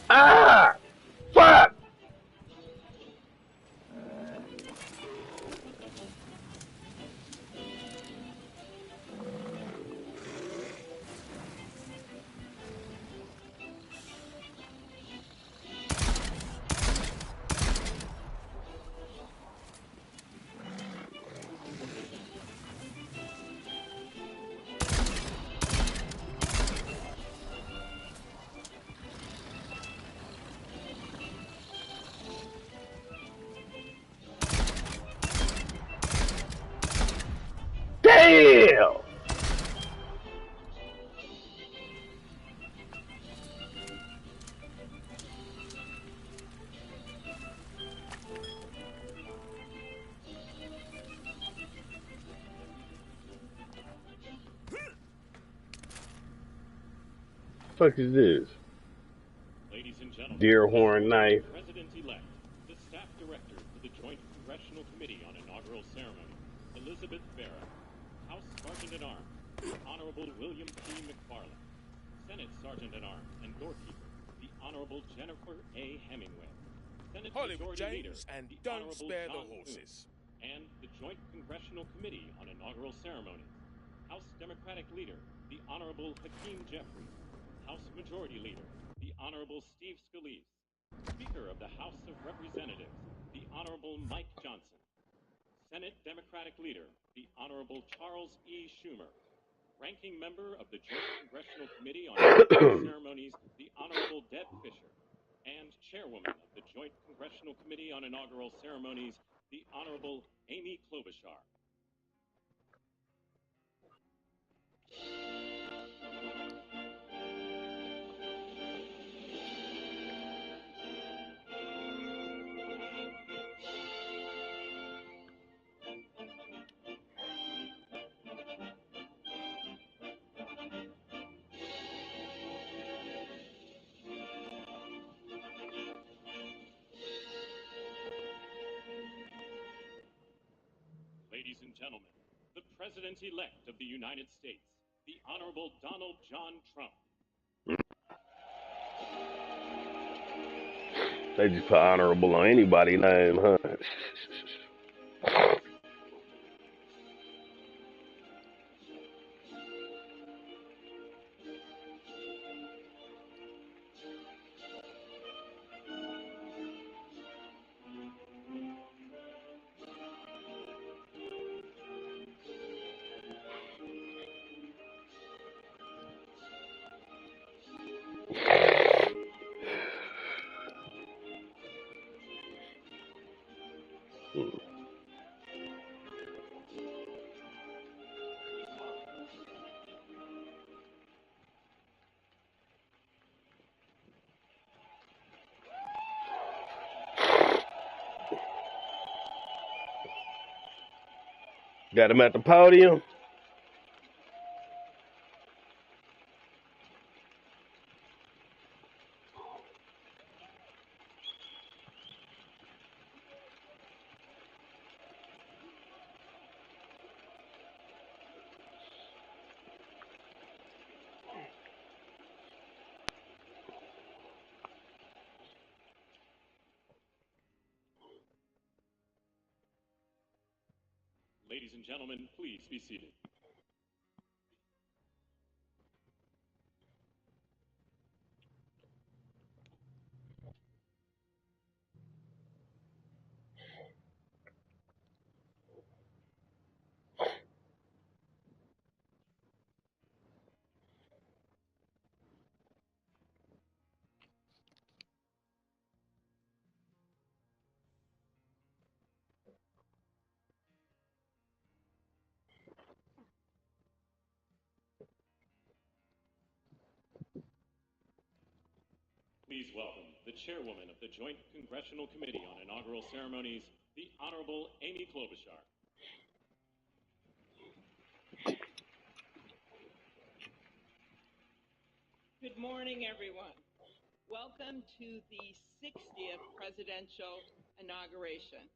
Ah! Fuck! Fuck is this? Ladies and gentlemen, Deer horn knife. President-elect, the staff director for the Joint Congressional Committee on Inaugural Ceremony, Elizabeth Barrett, House Sergeant-at-Arms, the Honorable William P. McFarland, Senate Sergeant-at-Arms and doorkeeper, the Honorable Jennifer A. Hemingway, Senate Hollywood Majority Leader, James, and the don't Honorable spare the John horses. Thune, and the Joint Congressional Committee on Inaugural Ceremonies, House Democratic Leader, the Honorable Hakeem Jeffries, House Majority Leader, the Honorable Steve Scalise, Speaker of the House of Representatives, the Honorable Mike Johnson, Senate Democratic Leader, the Honorable Charles E. Schumer, Ranking Member of the Joint Congressional Committee on Inaugural Ceremonies, the Honorable Deb Fischer, and Chairwoman of the Joint Congressional Committee on Inaugural Ceremonies, the Honorable Amy Klobuchar. Ladies and gentlemen, the President-elect of the United States, the Honorable Donald John Trump. They just put honorable on anybody's name, huh? Got him at the podium. Ladies and gentlemen, please be seated. Please welcome the Chairwoman of the Joint Congressional Committee on Inaugural Ceremonies, the Honorable Amy Klobuchar. Good morning, everyone. Welcome to the 60th presidential inauguration.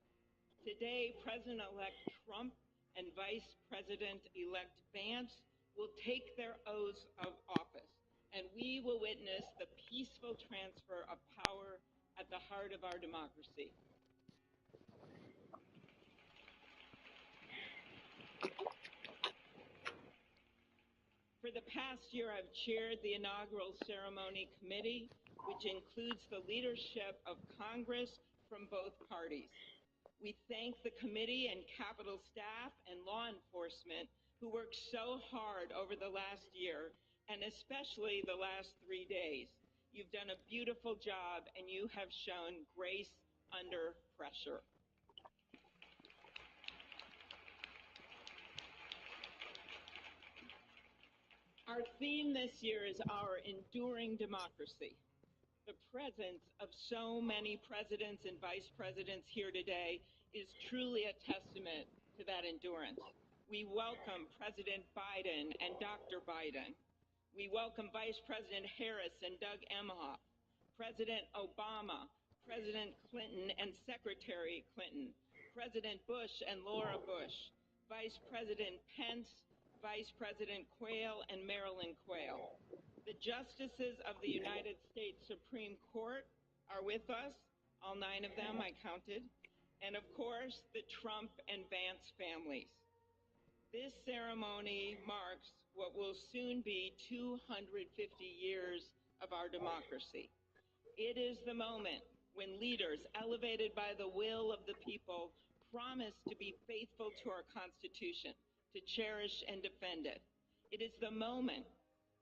Today, President-elect Trump and Vice President-elect Vance will take their oaths of office, and we will witness the peaceful transfer of power at the heart of our democracy. For the past year, I've chaired the inaugural ceremony committee, which includes the leadership of Congress from both parties. We thank the committee and Capitol staff and law enforcement who worked so hard over the last year, and especially the last 3 days. You've done a beautiful job, and you have shown grace under pressure. Our theme this year is our enduring democracy. The presence of so many presidents and vice presidents here today is truly a testament to that endurance. We welcome President Biden and Dr. Biden. We welcome Vice President Harris and Doug Emhoff, President Obama, President Clinton and Secretary Clinton, President Bush and Laura Bush, Vice President Pence, Vice President Quayle and Marilyn Quayle. The justices of the United States Supreme Court are with us, all 9 of them I counted, and of course the Trump and Vance families. This ceremony marks what will soon be 250 years of our democracy. It is the moment when leaders elevated by the will of the people promise to be faithful to our Constitution, to cherish and defend it. It is the moment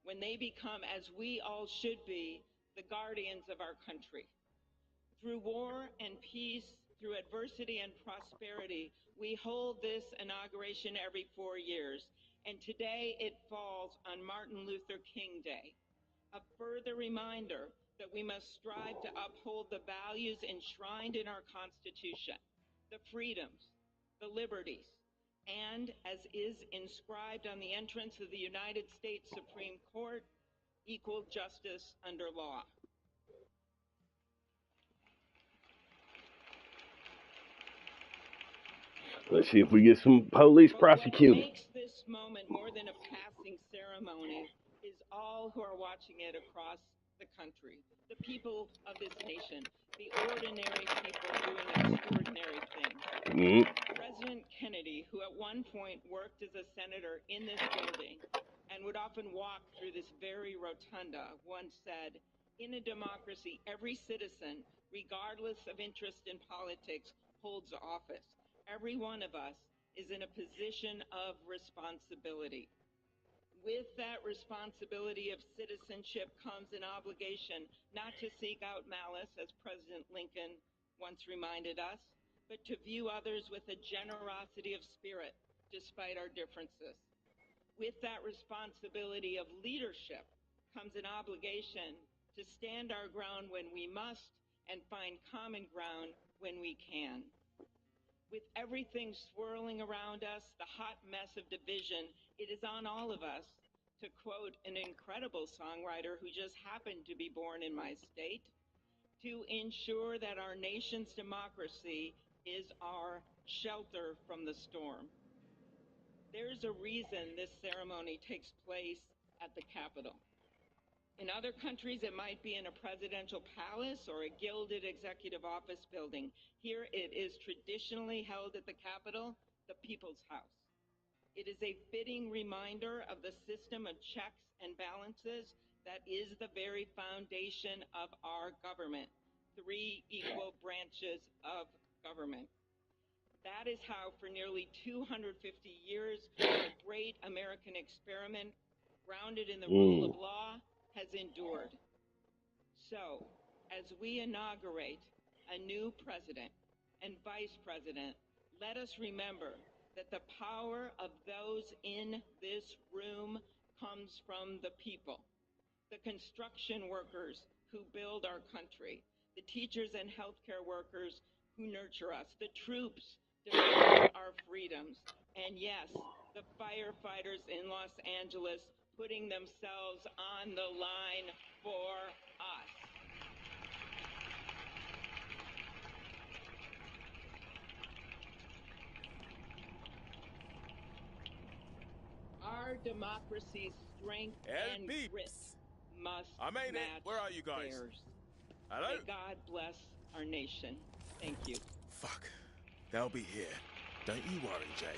when they become, as we all should be, the guardians of our country. Through war and peace, through adversity and prosperity, we hold this inauguration every 4 years, and today it falls on Martin Luther King Day, a further reminder that we must strive to uphold the values enshrined in our Constitution, the freedoms, the liberties, and, as is inscribed on the entrance of the United States Supreme Court, equal justice under law. Let's see if we get some police prosecuted. What makes this moment more than a passing ceremony is all who are watching it across the country, the people of this nation, the ordinary people doing extraordinary things. President Kennedy, who at one point worked as a senator in this building and would often walk through this very rotunda, once said, "In a democracy, every citizen, regardless of interest in politics, holds office. Every one of us is in a position of responsibility." With that responsibility of citizenship comes an obligation not to seek out malice, as President Lincoln once reminded us, but to view others with a generosity of spirit, despite our differences. With that responsibility of leadership comes an obligation to stand our ground when we must and find common ground when we can. With everything swirling around us, the hot mess of division, it is on all of us, to quote an incredible songwriter who just happened to be born in my state, to ensure that our nation's democracy is our shelter from the storm. There's a reason this ceremony takes place at the Capitol. In other countries, it might be in a presidential palace or a gilded executive office building. Here it is traditionally held at the Capitol, the People's House. It is a fitting reminder of the system of checks and balances that is the very foundation of our government, 3 equal branches of government. That is how, for nearly 250 years, the great American experiment, grounded in the rule of law, has endured. So, as we inaugurate a new president and vice president, let us remember that the power of those in this room comes from the people, the construction workers who build our country, the teachers and healthcare workers who nurture us, the troops defending our freedoms, and yes, the firefighters in Los Angeles putting themselves on the line for us. Our democracy's strength and grit must match Where are you guys? theirs. Hello? May God bless our nation. Thank you. Fuck. They'll be here. Don't you worry, Jay.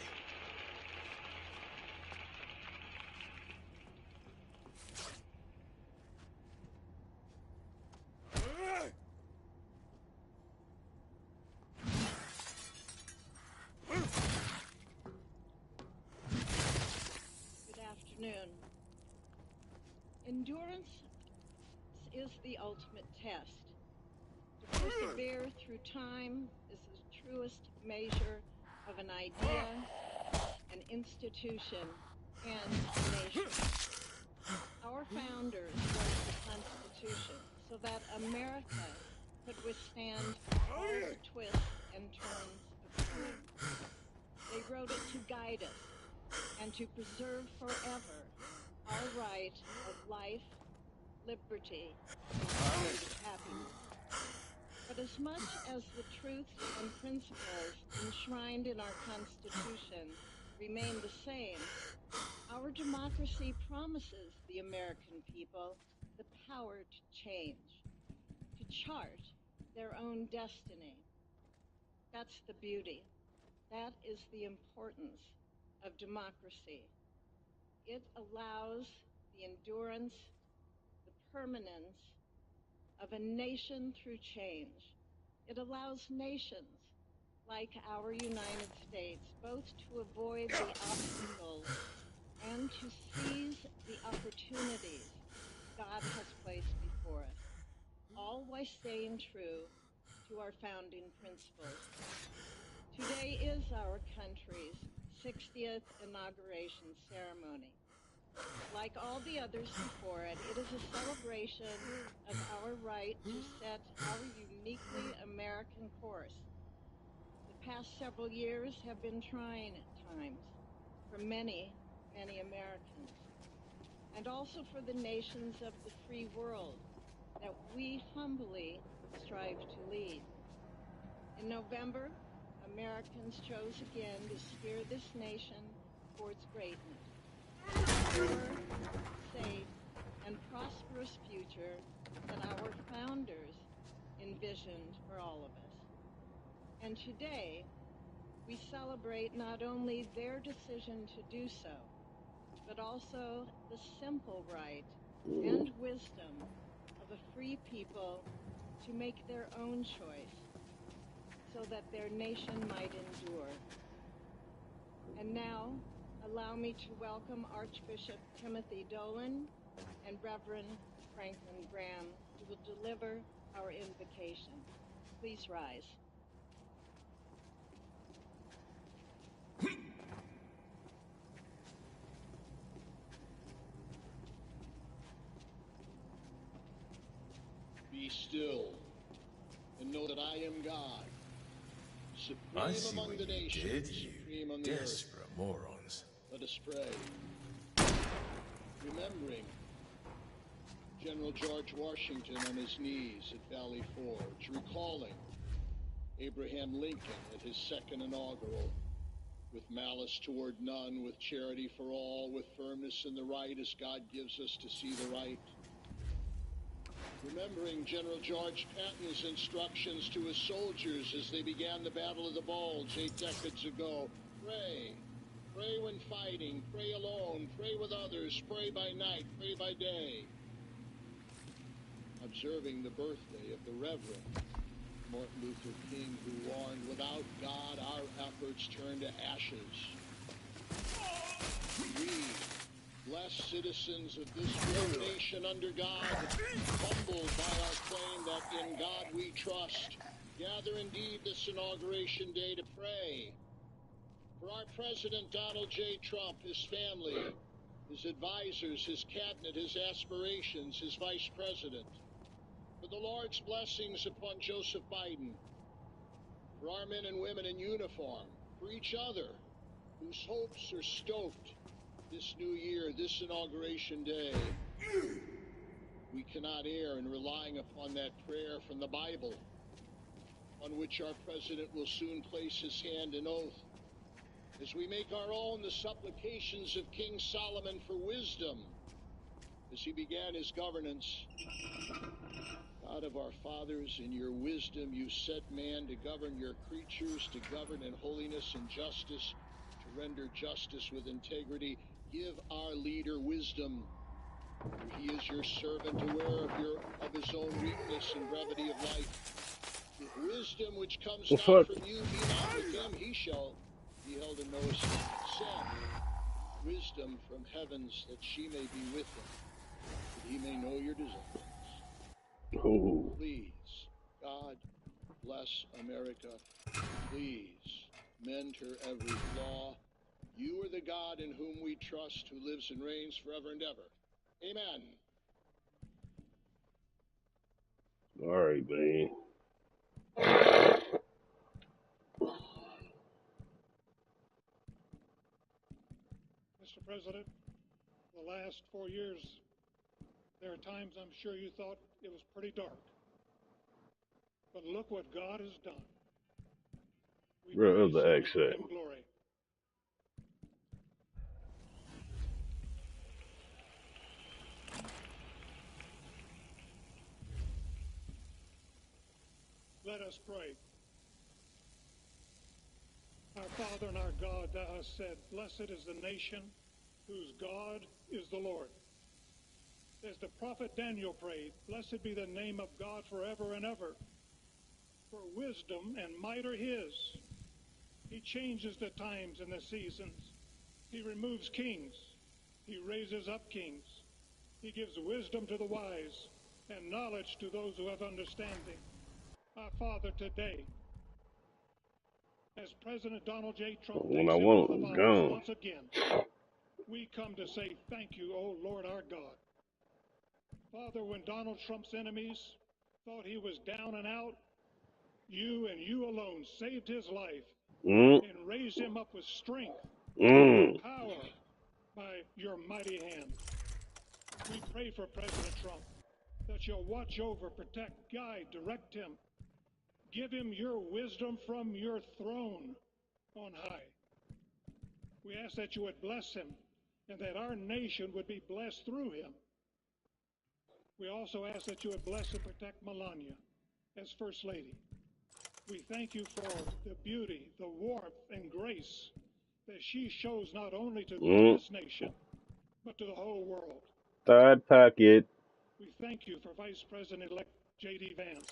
Good afternoon. Endurance is the ultimate test. To persevere through time is the truest measure of an idea, an institution, and a nation. Our founders wrote the Constitution so that America could withstand all the twists and turns of time. They wrote it to guide us and to preserve forever our right of life, liberty, and happiness. But as much as the truths and principles enshrined in our Constitution remain the same, our democracy promises the American people the power to change, to chart their own destiny. That's the beauty. That is the importance of democracy. It allows the endurance, the permanence of a nation through change. It allows nations like our United States both to avoid the obstacles and to seize the opportunities God has placed before us, all while staying true to our founding principles. Today is our country's 60th inauguration ceremony. Like all the others before it, it is a celebration of our right to set our uniquely American course. The past several years have been trying at times for many, many Americans, and also for the nations of the free world that we humbly strive to lead. In November, Americans chose again to steer this nation towards greatness, a secure, safe, and prosperous future that our founders envisioned for all of us. And today, we celebrate not only their decision to do so, but also the simple right and wisdom of a free people to make their own choice so that their nation might endure. And now, allow me to welcome Archbishop Timothy Dolan and Reverend Franklin Graham, who will deliver our invocation. Please rise. Be still and know that I am God, supreme I see among what the you nations, did, supreme on you the earth. desperate morons. Let us pray. Remembering General George Washington on his knees at Valley Forge, recalling Abraham Lincoln at his second inaugural, with malice toward none, with charity for all, with firmness in the right as God gives us to see the right. Remembering General George Patton's instructions to his soldiers as they began the Battle of the Bulge 8 decades ago. Pray. Pray when fighting. Pray alone. Pray with others. Pray by night. Pray by day. Observing the birthday of the Reverend Martin Luther King, who warned, without God, our efforts turn to ashes. We, blessed citizens of this great nation under God, humbled by our claim that in God we trust, gather indeed this inauguration day to pray for our President Donald J. Trump, his family, his advisors, his cabinet, his aspirations, his vice president, for the Lord's blessings upon Joseph Biden, for our men and women in uniform, for each other whose hopes are stoked this new year, this inauguration day. We cannot err in relying upon that prayer from the Bible, on which our president will soon place his hand in oath, as we make our own the supplications of King Solomon for wisdom as he began his governance. God of our fathers, in your wisdom you set man to govern your creatures, to govern in holiness and justice, to render justice with integrity. Give our leader wisdom, for he is your servant, aware of his own weakness and brevity of life. If wisdom which comes not from you be not with him, he shall be held in no esteem. Send wisdom from heavens, that she may be with him, that he may know your designs. Oh. Please, God, bless America. Please, mend her every flaw. You are the God in whom we trust, who lives and reigns forever and ever. Amen. All right, man. Mr. President, The last 4 years, there are times I'm sure you thought it was pretty dark. But look what God has done. We Where is praise the Him and give accent? Him glory. Let us pray. Our Father and our God, thou hast said, blessed is the nation whose God is the Lord. As the prophet Daniel prayed, blessed be the name of God forever and ever. For wisdom and might are His. He changes the times and the seasons. He removes kings. He raises up kings. He gives wisdom to the wise and knowledge to those who have understanding. Our Father, today, as President Donald J. Trump When takes I the want oath of it, office gone. once again, we come to say thank you, O Lord our God. Father, when Donald Trump's enemies thought he was down and out, you and you alone saved his life and raised him up with strength and power by your mighty hand. We pray for President Trump that you'll watch over, protect, guide, direct him. Give him your wisdom from your throne on high. We ask that you would bless him and that our nation would be blessed through him. We also ask that you would bless and protect Melania as First Lady. We thank you for the beauty, the warmth, and grace that she shows not only to this nation, but to the whole world. Side pocket. We thank you for Vice President-elect J.D. Vance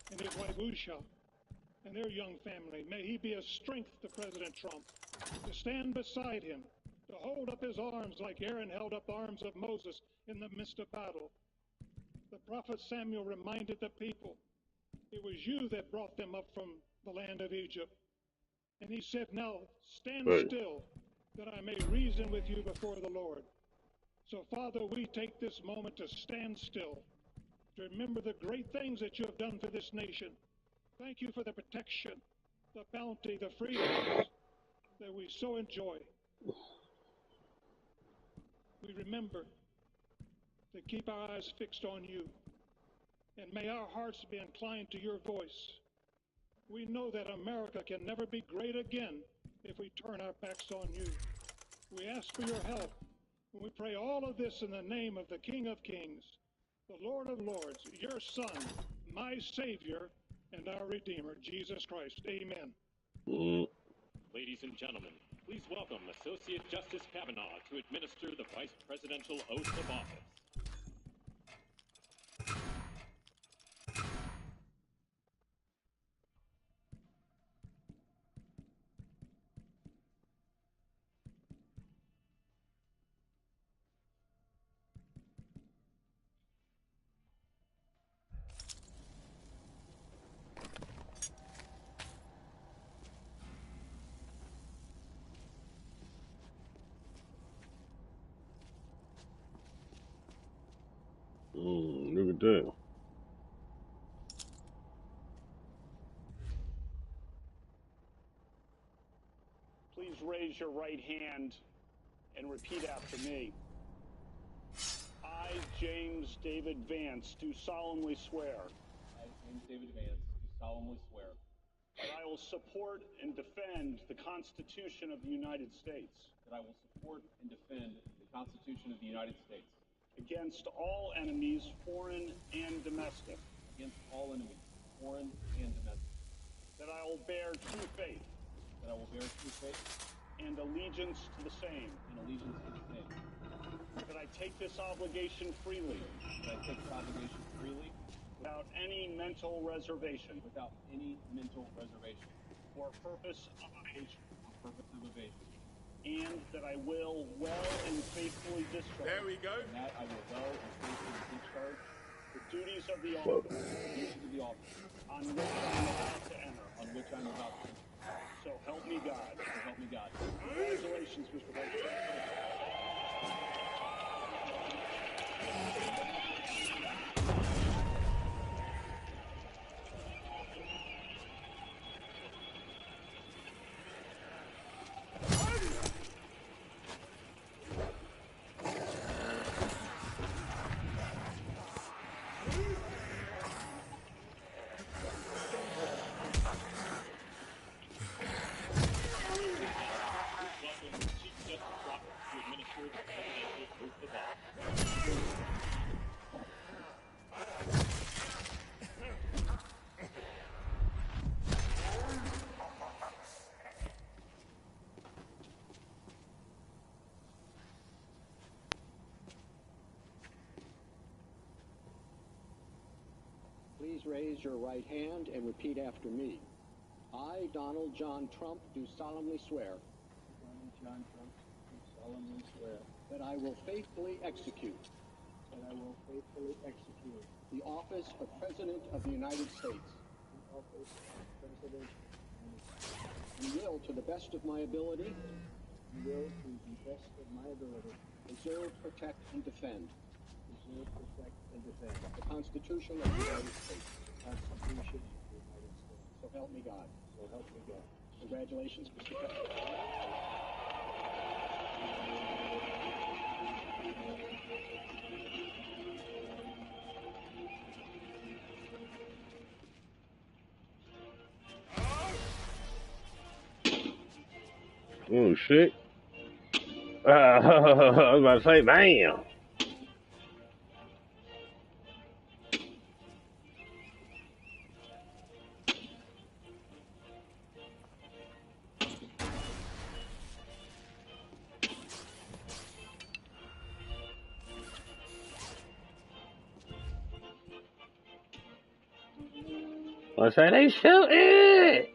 and his wife Usha and their young family. May he be a strength to President Trump, to stand beside him, to hold up his arms like Aaron held up the arms of Moses in the midst of battle. The prophet Samuel reminded the people, it was you that brought them up from the land of Egypt. And he said, now stand still, that I may reason with you before the Lord. So, Father, we take this moment to stand still, to remember the great things that you have done for this nation. Thank you for the protection, the bounty, the freedoms that we so enjoy. We remember to keep our eyes fixed on you, and may our hearts be inclined to your voice. We know that America can never be great again if we turn our backs on you. We ask for your help, and we pray all of this in the name of the King of Kings, the Lord of Lords, your Son, my Savior, and our Redeemer, Jesus Christ. Amen. Ladies and gentlemen, please welcome Associate Justice Kavanaugh to administer the Vice Presidential Oath of Office. Look at that. Please raise your right hand and repeat after me. I, James David Vance, do solemnly swear. I, James David Vance, do solemnly swear that I will support and defend the Constitution of the United States. That I will support and defend the Constitution of the United States. Against all enemies, foreign and domestic. Against all enemies, foreign and domestic. That I will bear true faith. That I will bear true faith. And allegiance to the same. And allegiance to the same. That I take this obligation freely. That I take this obligation freely. Without any mental reservation. Without any mental reservation. Or purpose of evasion. Or purpose of evasion. And that I will well and faithfully discharge. There we go. And that I will well and faithfully discharge the duties of the office. The duties of the office. On which I am about to enter. On which I am about to enter. So help me God. So help me God. Congratulations, Mr. Vice President. raise your right hand and repeat after me. I, Donald John Trump, do solemnly swear. Donald John Trump, do solemnly swear. That I will faithfully execute. That I will faithfully execute. The office of President of the United States. The office of President of the United States. And will, to the best of my ability. And will, to the best of my ability. Preserve, protect, and defend. Preserve, protect, and defend. The Constitution of the United States. The Constitution of the United States. So help me God. So help me God. Congratulations, Mr. President. Oh shit. I was about to say, bam. I say they shooting.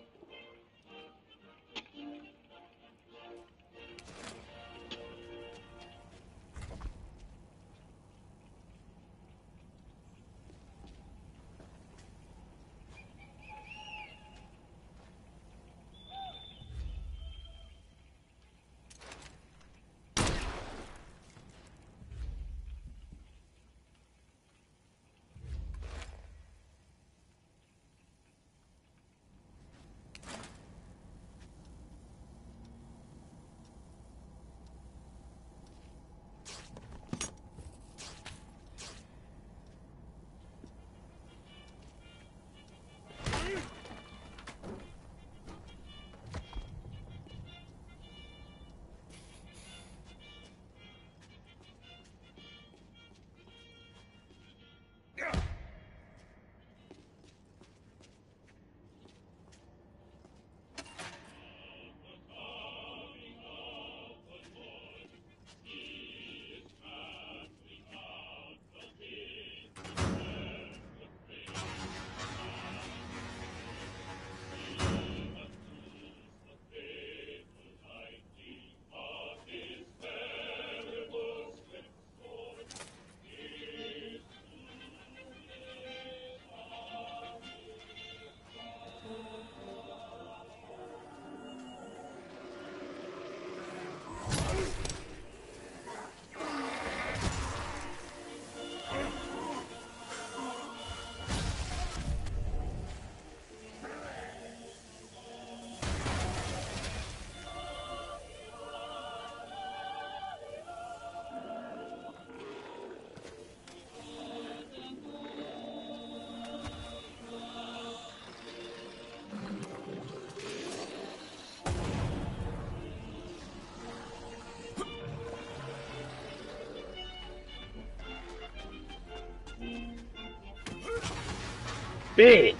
Bitch!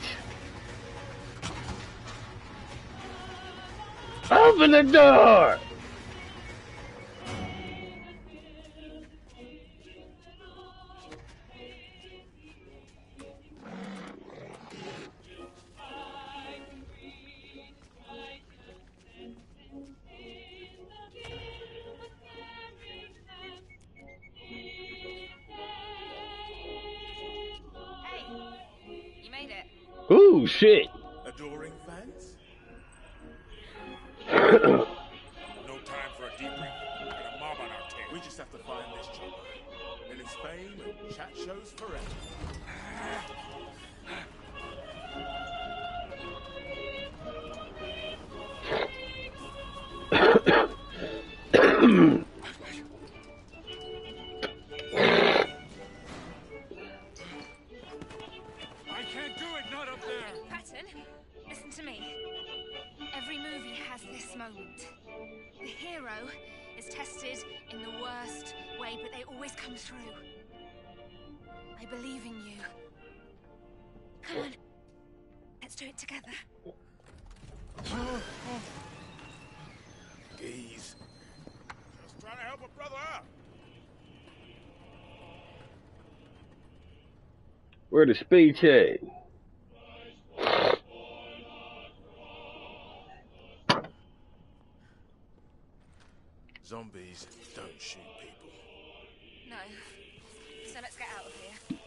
Open the door! You made it. Ooh, shit. Adoring fans? No time for a debrief. We got a mob on our tail. We just have to find this chopper. Then it's fame and chat shows forever. I can't do it, not up there! Patton, listen to me. Every movie has this moment. The hero is tested in the worst way, but they always come through. I believe in you. Come on. Let's do it together. Geez. Just trying to help a brother out. Where the speech at? Zombies don't shoot people. No. So let's get out of here.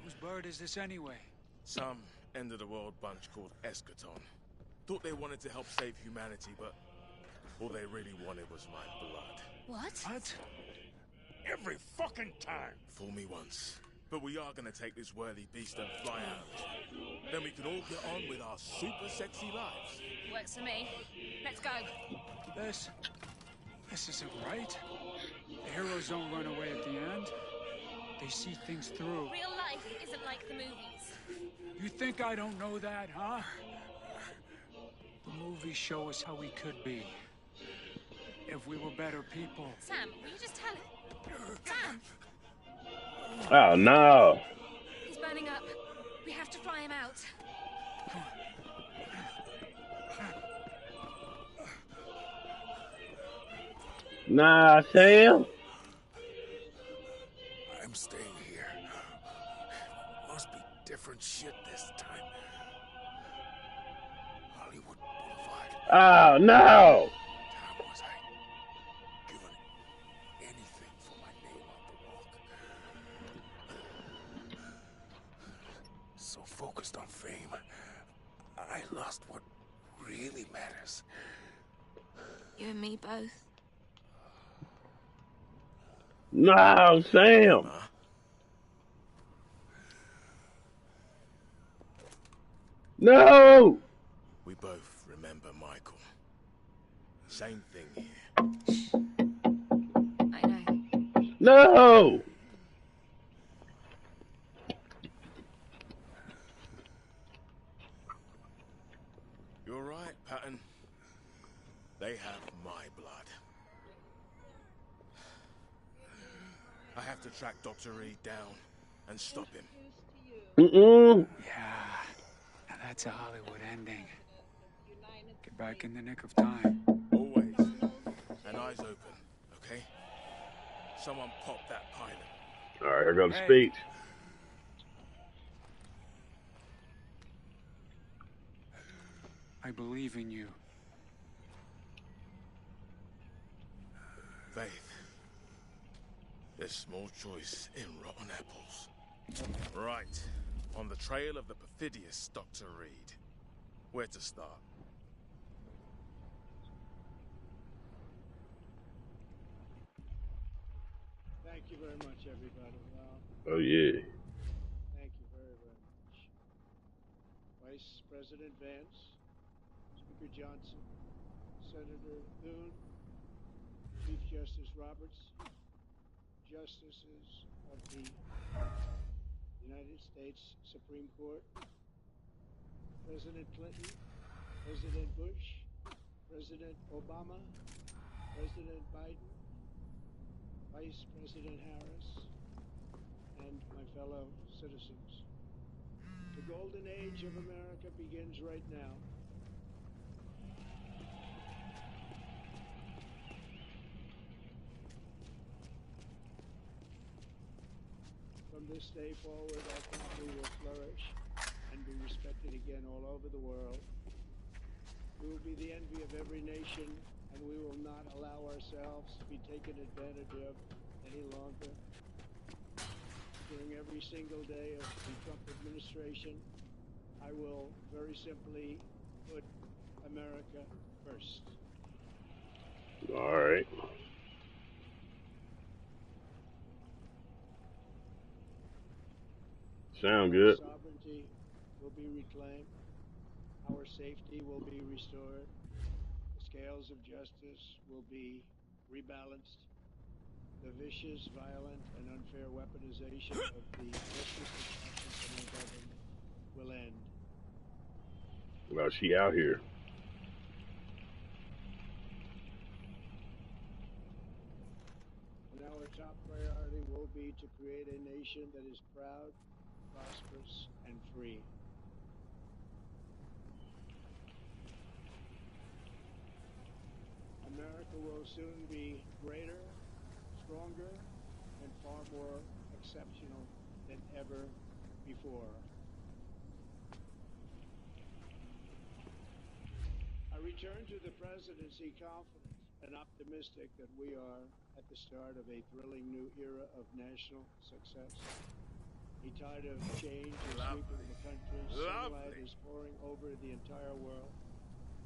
Whose bird is this anyway? Some end-of-the-world bunch called Eschaton. Thought they wanted to help save humanity, but all they really wanted was my blood. What? What? Every fucking time! Fool me once. But we are gonna take this whirly beast and fly out. Then we can all get on with our super sexy lives. Works for me. Let's go. This isn't right. The heroes don't run away at the end. They see things through. Real life isn't like the movies. You think I don't know that, huh? The movies show us how we could be. If we were better people. Sam, will you just tell it? Sam! Oh no! He's burning up. We have to fly him out. Nah, Sam. I'm staying here. Must be different shit this time. Hollywood Boulevard. Oh no! Time was I given anything for my name on the walk? So focused on fame, I lost what really matters. You and me both. No, Sam. No. We both remember Michael. Same thing here. I know. No. You're right, Patton. They have my blood. I have to track Dr. Reed down and stop him. Mm-mm. Yeah, now that's a Hollywood ending. Get back in the nick of time. Always. And eyes open, okay? Someone pop that pilot. All right, here goes the speech. I believe in you. Faith. There's small choice in rotten apples. Right. On the trail of the perfidious Dr. Reed. Where to start? Thank you very much, everybody. Oh yeah. Thank you very, very much. Vice President Vance, Speaker Johnson, Senator Thune, Chief Justice Roberts, Justices of the United States Supreme Court, President Clinton, President Bush, President Obama, President Biden, Vice President Harris, and my fellow citizens. The golden age of America begins right now. From this day forward, our country will flourish and be respected again all over the world. We will be the envy of every nation, and we will not allow ourselves to be taken advantage of any longer. During every single day of the Trump administration, I will very simply put America first. All right. Sound good. Our sovereignty will be reclaimed. Our safety will be restored. The scales of justice will be rebalanced. The vicious, violent, and unfair weaponization of the District of Washington government will end. Well, she out here. And our top priority will be to create a nation that is proud, prosperous, and free. America will soon be greater, stronger, and far more exceptional than ever before. I I return to the presidency confident and optimistic that we are at the start of a thrilling new era of national success. A tide of change is sweeping the country. Sunlight is pouring over the entire world,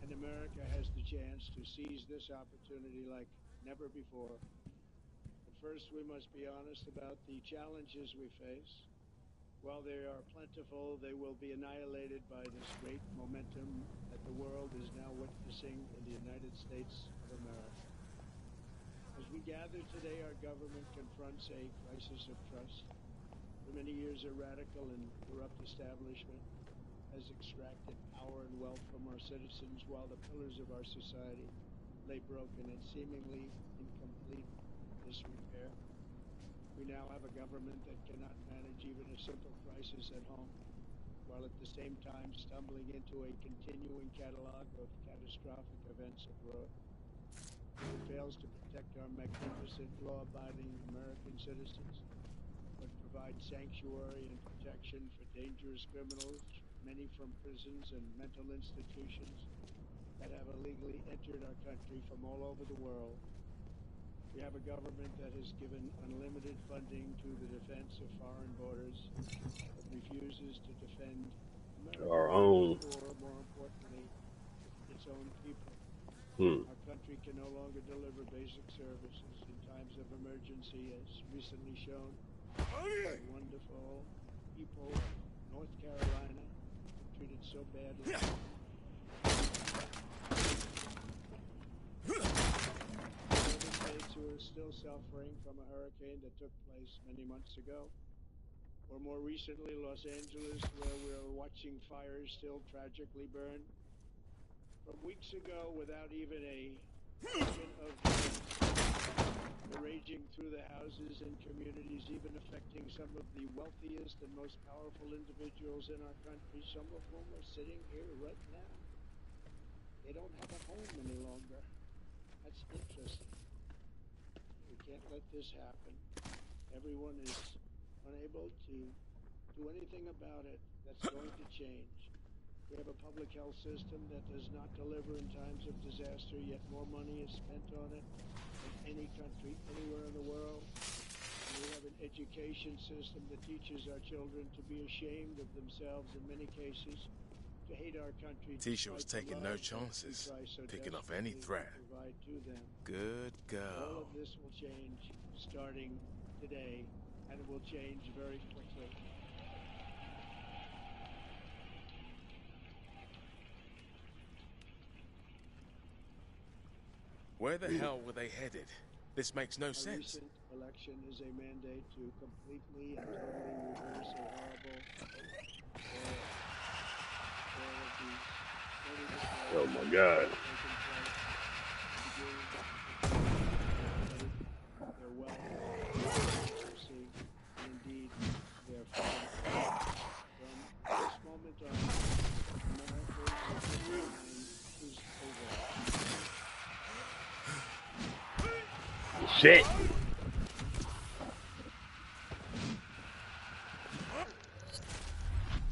and America has the chance to seize this opportunity like never before. But first, we must be honest about the challenges we face. While they are plentiful, they will be annihilated by this great momentum that the world is now witnessing in the United States of America. As we gather today, our government confronts a crisis of trust. For many years, a radical and corrupt establishment has extracted power and wealth from our citizens while the pillars of our society lay broken and seemingly in complete disrepair. We now have a government that cannot manage even a simple crisis at home, while at the same time stumbling into a continuing catalog of catastrophic events abroad. It fails to protect our magnificent, law-abiding American citizens, but provide sanctuary and protection for dangerous criminals, many from prisons and mental institutions that have illegally entered our country from all over the world. We have a government that has given unlimited funding to the defense of foreign borders, but refuses to defend America, Our own. or more importantly, its own people. Our country can no longer deliver basic services in times of emergency, as recently shown. The wonderful people of North Carolina are treated so badly. Other states who are still suffering from a hurricane that took place many months ago. Or more recently, Los Angeles, where we're watching fires still tragically burn. From weeks ago, without even a second of they're raging through the houses and communities, even affecting some of the wealthiest and most powerful individuals in our country, some of whom are sitting here right now. They don't have a home any longer. That's interesting. We can't let this happen. Everyone is unable to do anything about it. That's going to change. We have a public health system that does not deliver in times of disaster, yet more money is spent on it than any country anywhere in the world. And we have an education system that teaches our children to be ashamed of themselves in many cases, to hate our country. Tisha was taking no chances, picking off any threat. Good All girl. of this will change starting today, and it will change very quickly. Where the hell were they headed? This makes no sense. A recent election is a mandate to completely and totally reverse a horrible Oh my God. Their wealth, mercy, and indeed their freedom. From this moment on, America's time is over. Shit.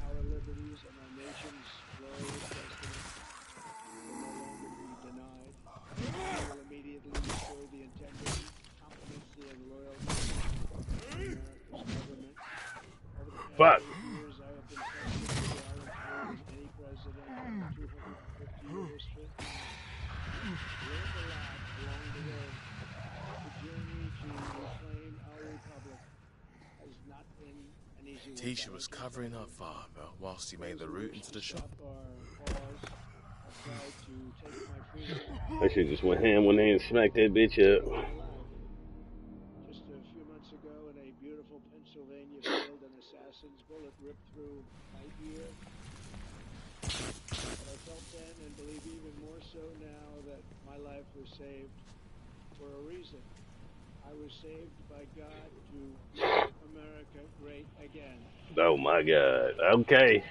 Our liberties and our nation's glorious destiny will no longer be denied. We will immediately restore the integrity, competency, and loyalty of America's government. Over the past 8 years, I have been trusted to balance more than any president in 250-year history. We learned a lot along the way. The journey to reclaim our republic has not been an easy one. Tisha was covering her father whilst he made the route into the shop. That shit just went ham when they smacked that bitch up. Just a few months ago, in a beautiful Pennsylvania field, an assassin's bullet ripped through my ear. But I felt then, and believe even more so now, that my life was saved for a reason. I was saved by God to make America great again. Oh my God. Okay.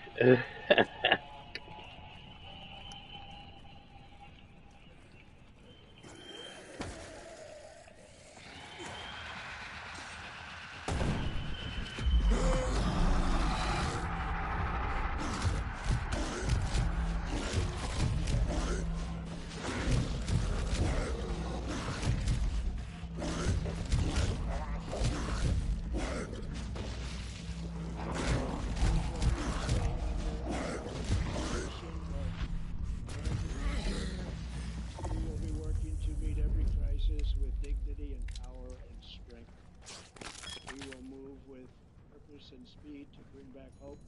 purpose and speed to bring back hope,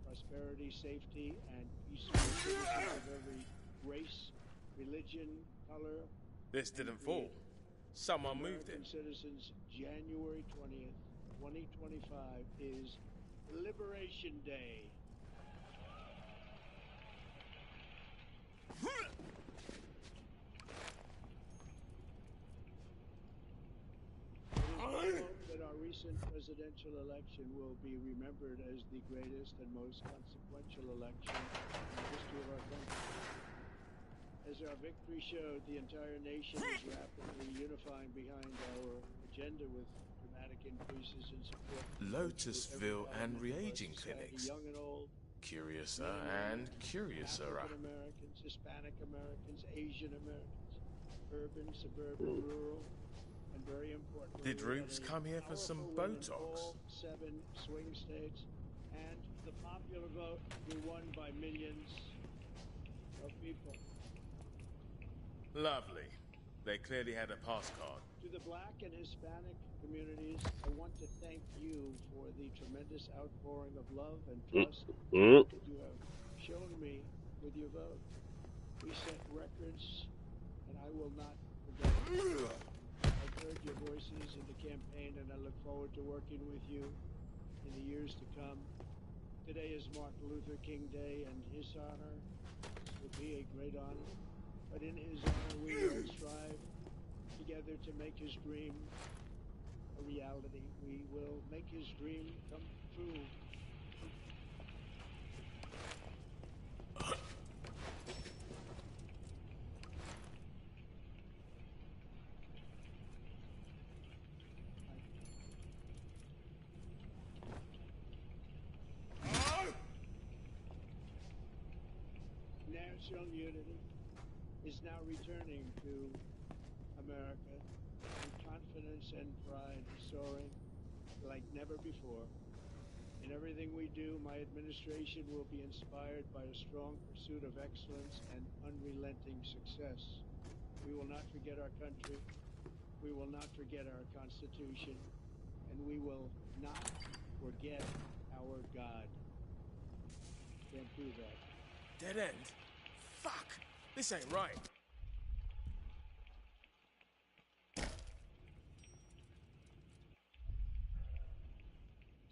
prosperity, safety, and peace for citizens of every race, religion, color. This didn't fall. Someone moved American it. citizens, January 20th, 2025 is Liberation Day. I hope that our recent presidential election will be remembered as the greatest and most consequential election in the history of our country. As our victory showed, the entire nation is rapidly unifying behind our agenda with dramatic increases in support. Lotusville and re-aging clinics. Young and old. Curiouser and curiouser. African Americans, Hispanic Americans, Asian Americans, urban, suburban, rural, and very importantly, Did Rubes come here for some Botox? All 7 swing states, and the popular vote be won by millions of people. Lovely. They clearly had a pass card. To the Black and Hispanic communities, I want to thank you for the tremendous outpouring of love and trust that you have shown me with your vote. We set records, and I will not forget it. I've heard your voices in the campaign, and I look forward to working with you in the years to come. Today is Martin Luther King Day, and his honor will be a great honor. But in his honor, we will strive together to make his dream a reality. We will make his dream come true. National unity is now returning to America, and confidence and pride soaring like never before. In everything we do, my administration will be inspired by a strong pursuit of excellence and unrelenting success. We will not forget our country, we will not forget our Constitution, and we will not forget our God. Can't do that. Dead end? Fuck! This ain't right.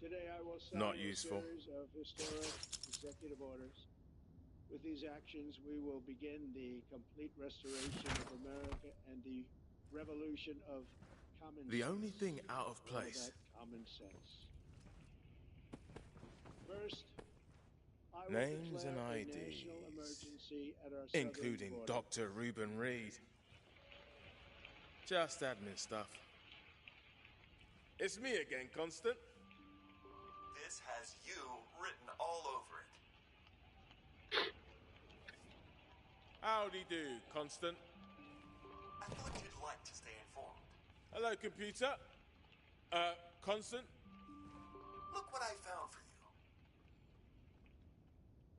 Today I will sign Not a useful. series of historic executive orders. With these actions, we will begin the complete restoration of America and the revolution of common sense. The only thing out of All place. that common sense. First, I will Names declare and a IDs, national emergency at our southern including border. Dr. Reuben Reed. Just admin stuff. It's me again, Constant. This has you written all over it. Howdy do, Constant. I thought you'd like to stay informed. Hello, computer. Constant. Look what I found for you.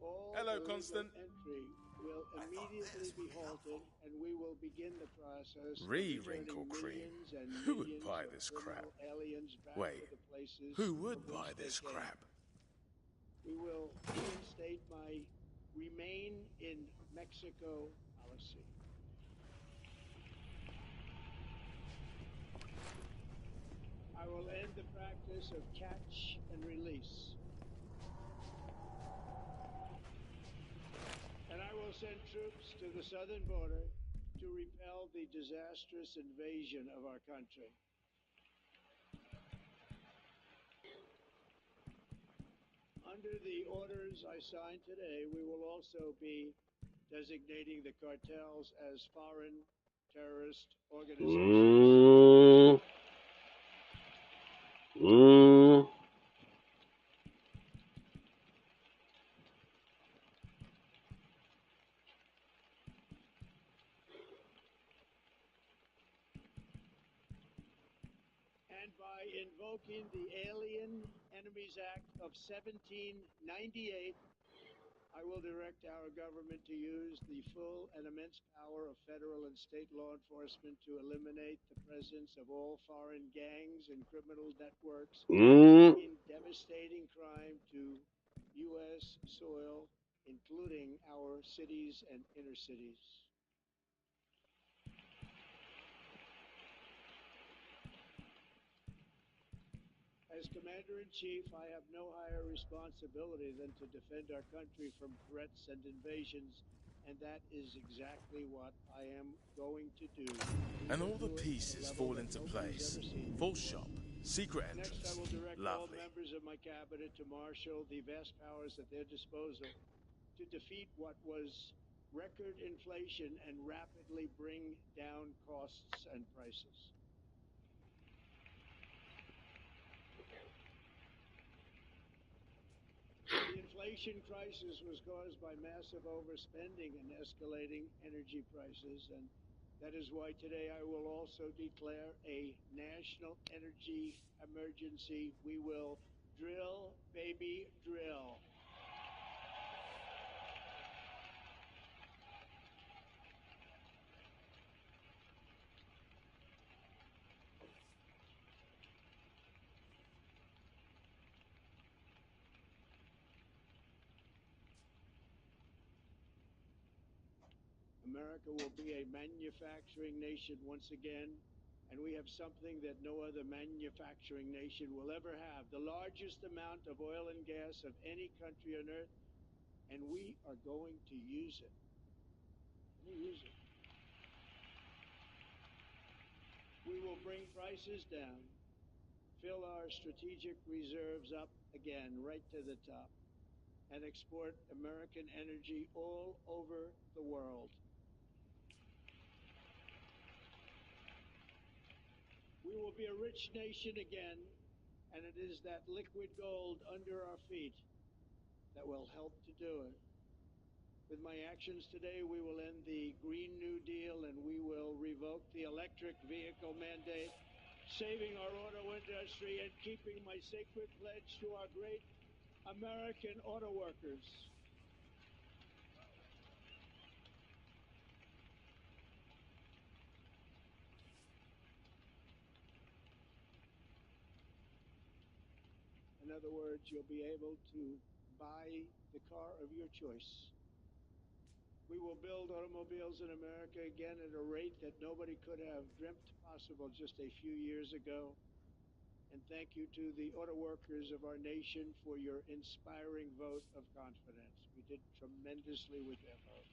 All Hello, illegal Constant. entry will immediately be halted, and we will begin the process of Re-wrinkle returning cream. millions and Who would millions buy of this criminal crap? aliens back Wait, to the places who would from buy whence this they came. crap? We will reinstate my Remain in Mexico policy. I will end the practice of catch and release. And I will send troops to the southern border to repel the disastrous invasion of our country. Under the orders I signed today, we will also be designating the cartels as foreign terrorist organizations. And by invoking the Alien Enemies Act of 1798, I will direct our government to use the full and immense power of federal and state law enforcement to eliminate the presence of all foreign gangs and criminal networks in devastating crime to U.S. soil, including our cities and inner cities. As Commander-in-Chief, I have no higher responsibility than to defend our country from threats and invasions, and that is exactly what I am going to do. And all the pieces fall into place. Full shop, secret entrance. Next, I will direct all Lovely. members of my cabinet to marshal the vast powers at their disposal to defeat what was record inflation and rapidly bring down costs and prices. The inflation crisis was caused by massive overspending and escalating energy prices, and that is why today I will also declare a national energy emergency. We will drill, baby, drill. America will be a manufacturing nation once again, and we have something that no other manufacturing nation will ever have, the largest amount of oil and gas of any country on earth, and we are going to use it. We will bring prices down, fill our strategic reserves up again, right to the top, and export American energy all over the world. We will be a rich nation again, and it is that liquid gold under our feet that will help to do it. With my actions today, we will end the Green New Deal and we will revoke the electric vehicle mandate, saving our auto industry and keeping my sacred pledge to our great American auto workers. In other words, you'll be able to buy the car of your choice. We will build automobiles in America again at a rate that nobody could have dreamt possible just a few years ago. And thank you to the auto workers of our nation for your inspiring vote of confidence. We did tremendously with that vote.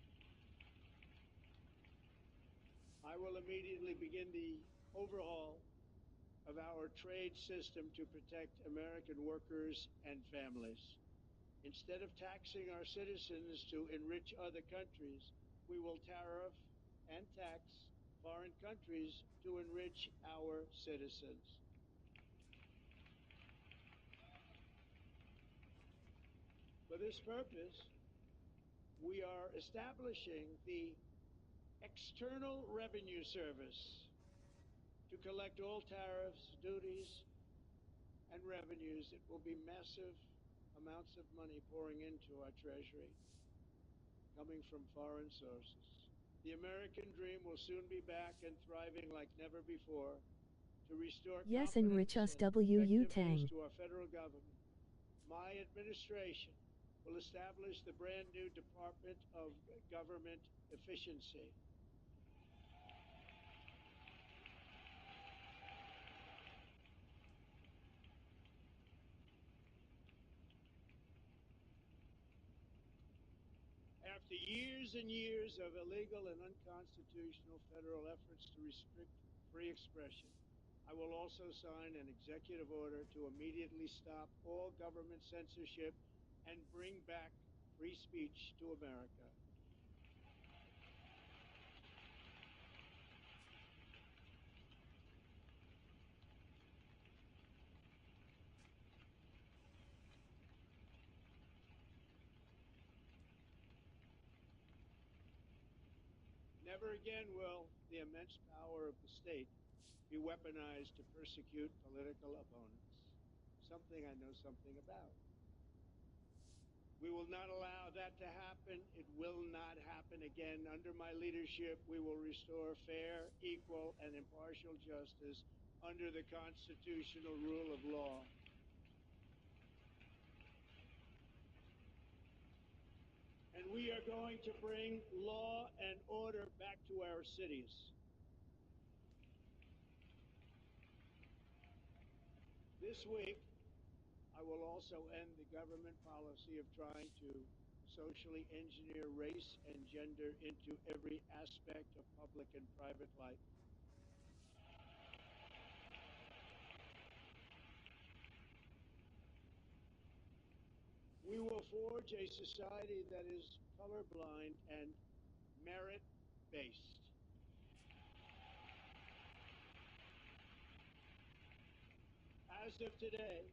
I will immediately begin the overhaul of our trade system to protect American workers and families. Instead of taxing our citizens to enrich other countries, we will tariff and tax foreign countries to enrich our citizens. For this purpose, we are establishing the External Revenue Service to collect all tariffs, duties, and revenues. It will be massive amounts of money pouring into our treasury, coming from foreign sources. The American dream will soon be back and thriving like never before to restore Yes, enrich us, confidence Tang. to our federal government. My administration will establish the brand new Department of Government Efficiency. After years and years of illegal and unconstitutional federal efforts to restrict free expression, I will also sign an executive order to immediately stop all government censorship and bring back free speech to America. Never again will the immense power of the state be weaponized to persecute political opponents, something I know something about. We will not allow that to happen. It will not happen again. Under my leadership, we will restore fair, equal, and impartial justice under the constitutional rule of law. And we are going to bring law and order back to our cities. This week, I will also end the government policy of trying to socially engineer race and gender into every aspect of public and private life. We will forge a society that is colorblind and merit-based. As of today,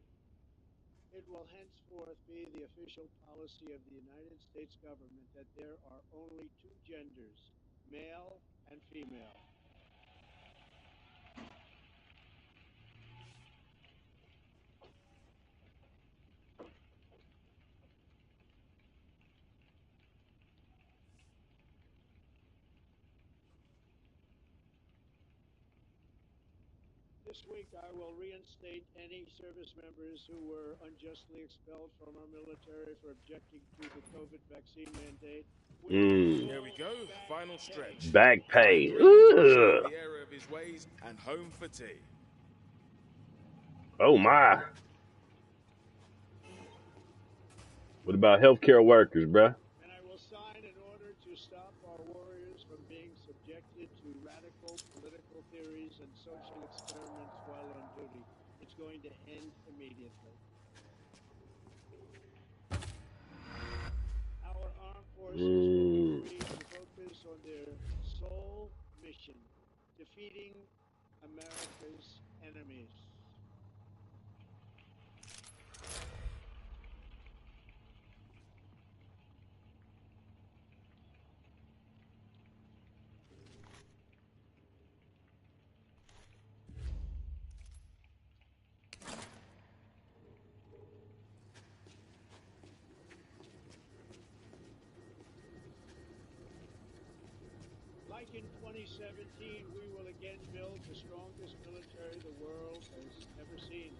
it will henceforth be the official policy of the United States government that there are only two genders, male and female. This week, I will reinstate any service members who were unjustly expelled from our military for objecting to the COVID vaccine mandate. There we go. Final stretch. Back pay. Showing the error of his ways and home for tea. Oh my. What about healthcare workers, bruh? And I will sign an order to stop our warriors from being subjected to radical political theories and social experiments while on duty. It's going to end immediately. Our armed forces will be free to focus on their sole mission, defeating America's enemies. Like in 2017, we will again build the strongest military the world has ever seen.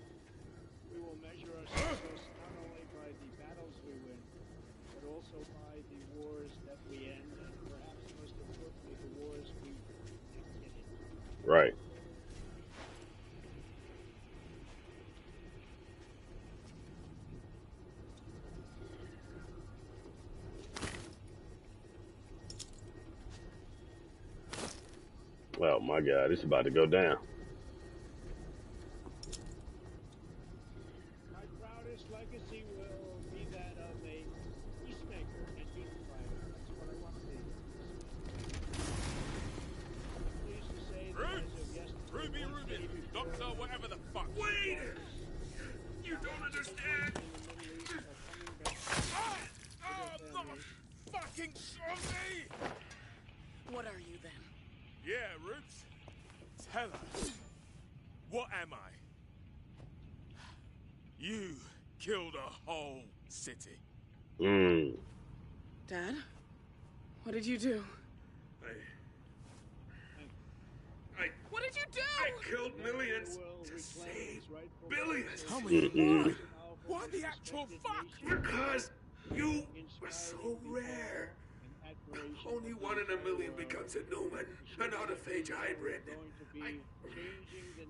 We will measure our success not only by the battles we win, but also by the wars that we end, and perhaps most importantly, the wars we not get into. Right. Oh my God, it's about to go down. My proudest legacy will be that of a peacemaker and unifier. That's what I want to be. I'm pleased to say that as of yesterday, Ruby, Doctor, whatever the fuck. Wait! You don't understand! Oh, fucking zombie! What are you then? Yeah, Roots. Tell us. What am I? You killed a whole city. Dad? What did you do? What did you do? I killed millions to save billions. Tell me why? Why the actual fuck? Because you were so rare. Only 1 in a million becomes a Newman, an autophage hybrid.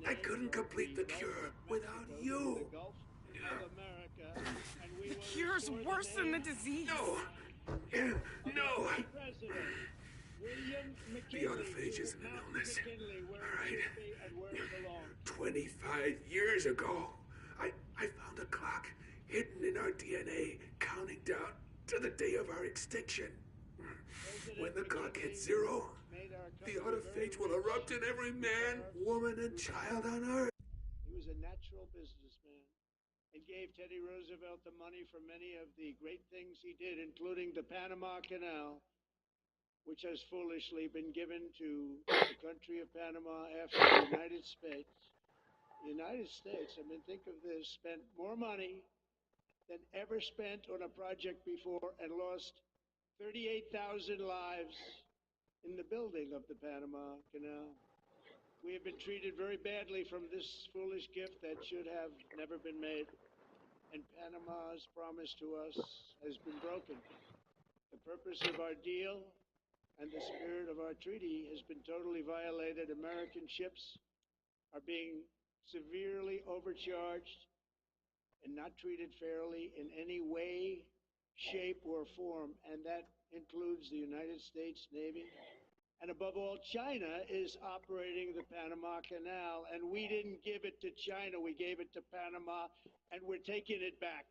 I couldn't complete the cure without you. The cure's worse than the disease. No. No. The autophage isn't an illness. All right. 25 years ago, I found a clock hidden in our DNA, counting down to the day of our extinction. When the clock hits 0, the autophage will erupt in every man, woman, and child on Earth. He was a natural businessman and gave Teddy Roosevelt the money for many of the great things he did, including the Panama Canal, which has foolishly been given to the country of Panama after the United States. The United States, I mean, think of this, spent more money than ever spent on a project before and lost 38,000 lives in the building of the Panama Canal. We have been treated very badly from this foolish gift that should have never been made, and Panama's promise to us has been broken. The purpose of our deal and the spirit of our treaty has been totally violated. American ships are being severely overcharged and not treated fairly in any way, shape, or form, and that includes the United States Navy. And above all, China is operating the Panama Canal, and we didn't give it to China, we gave it to Panama, and we're taking it back.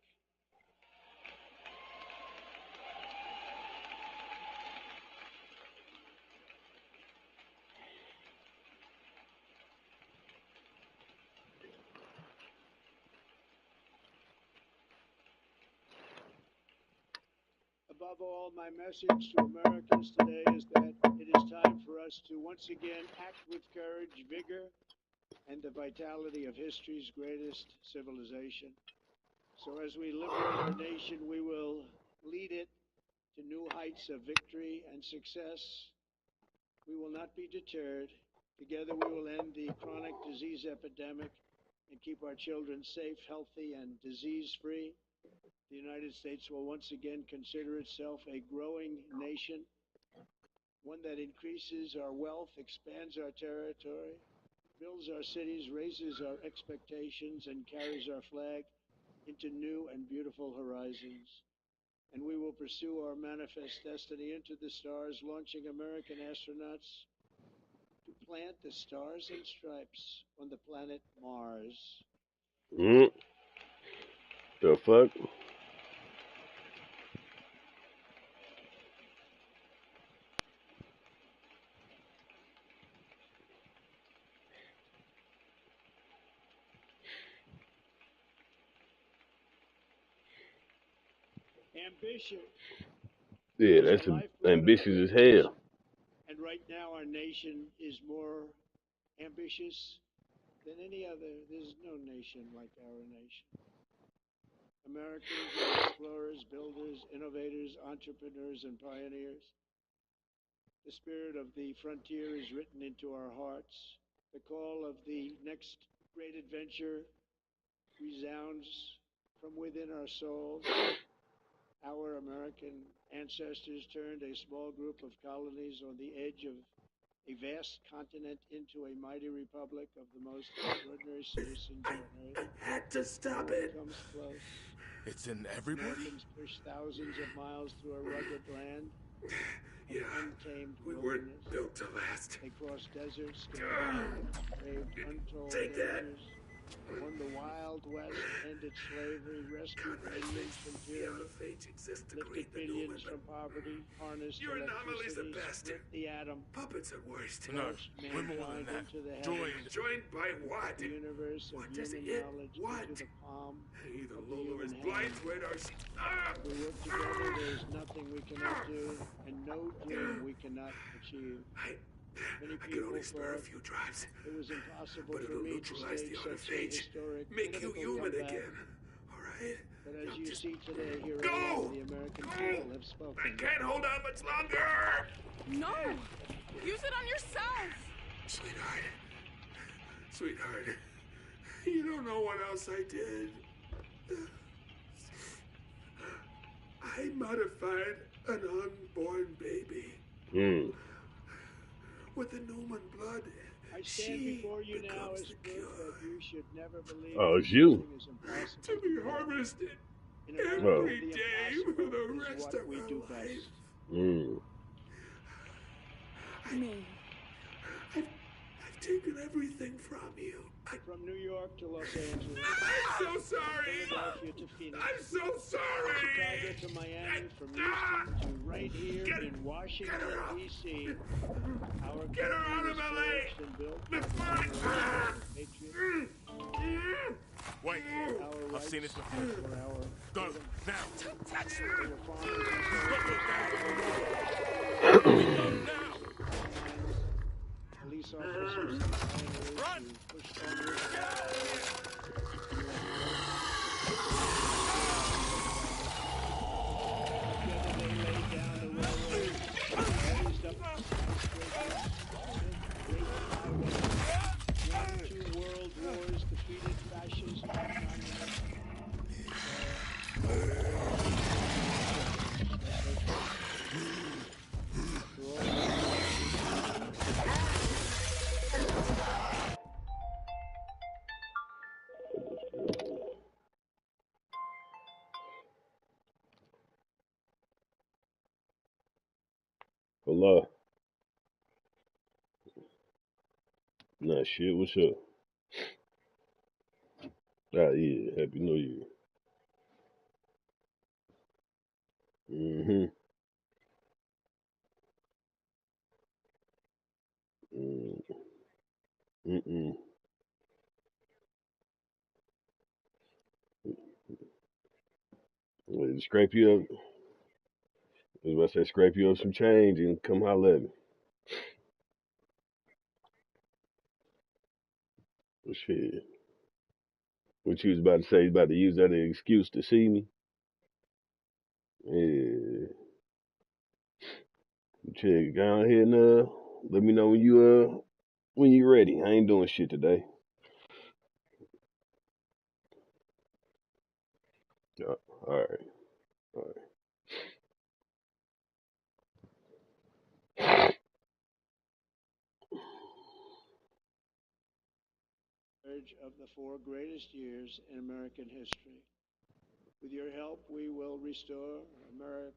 Above all, my message to Americans today is that it is time for us to once again act with courage, vigor, and the vitality of history's greatest civilization. So as we liberate our nation, we will lead it to new heights of victory and success. We will not be deterred. Together we will end the chronic disease epidemic and keep our children safe, healthy, and disease-free. The United States will once again consider itself a growing nation, one that increases our wealth, expands our territory, builds our cities, raises our expectations, and carries our flag into new and beautiful horizons. And we will pursue our manifest destiny into the stars, launching American astronauts to plant the stars and stripes on the planet Mars. The fuck? Ambition. Yeah, that's ambitious as hell. And right now our nation is more ambitious than any other. There's no nation like our nation. Americans are explorers, builders, innovators, entrepreneurs, and pioneers. The spirit of the frontier is written into our hearts. The call of the next great adventure resounds from within our souls. Our American ancestors turned a small group of colonies on the edge of a vast continent into a mighty republic of the most extraordinary citizens on earth. I had to stop it. Comes close. It's in everybody? Americans pushed thousands of miles through a rugged land. Yeah, untamed we wilderness. weren't built to last. They crossed deserts, scaled mountains, braved untold Take that. dangers, won the Wild West, ended slavery, rescued millions from tyranny, lifted billions from poverty, harnessed Your anomaly's the electricity, best. split the atom, Puppets at worst. No, launched we're more than mankind that. into the heavens, Joined by what? the universe of What does human it? knowledge What? into the palm Either of the Lolo human is blind hand. to it or she... If we work together, there's nothing we cannot do, and no dream we cannot achieve. Many I can people only spare a thought few drives, it was impossible but for it'll me to neutralize stage the odd such a phage. historic Make you political human comeback. again. All right? But as Now you just see today, here I go! am, the American people have spoken. I can't hold on much longer! No! Use it on yourself! Sweetheart, you don't know what else I did. I modified an unborn baby. With the Newman blood. I stand before you now as proof that you should never believe Oh, that it's you. something is impossible. To be harvested In America, every the day for impossible the is rest what of we our do life. best. Me. I've taken everything from you. From New York to Los Angeles. I'm so sorry. Philadelphia to Phoenix. I'm so sorry. Chicago to Miami, from Houston to right here in Washington, D.C. Our Get her out of country LA. is forged and built by generations of patriots. Wait, Our I've seen this before. rights were our Go, freedom. now. Don't touch We me! were farmers and police officers and pioneers who pushed onward. Hello. Nah, shit. What's up? Ah, yeah. Happy New Year. Mm-hmm. Mm-mm. Well, scrape you up. I was about to say, scrape you up some change and come holler at me. Well, shit. What you was about to say? You about to use that as an excuse to see me? Yeah. Check. Go ahead and let me know when you ready. I ain't doing shit today. All right. All right. Of the 4 greatest years in American history. With your help, we will restore America.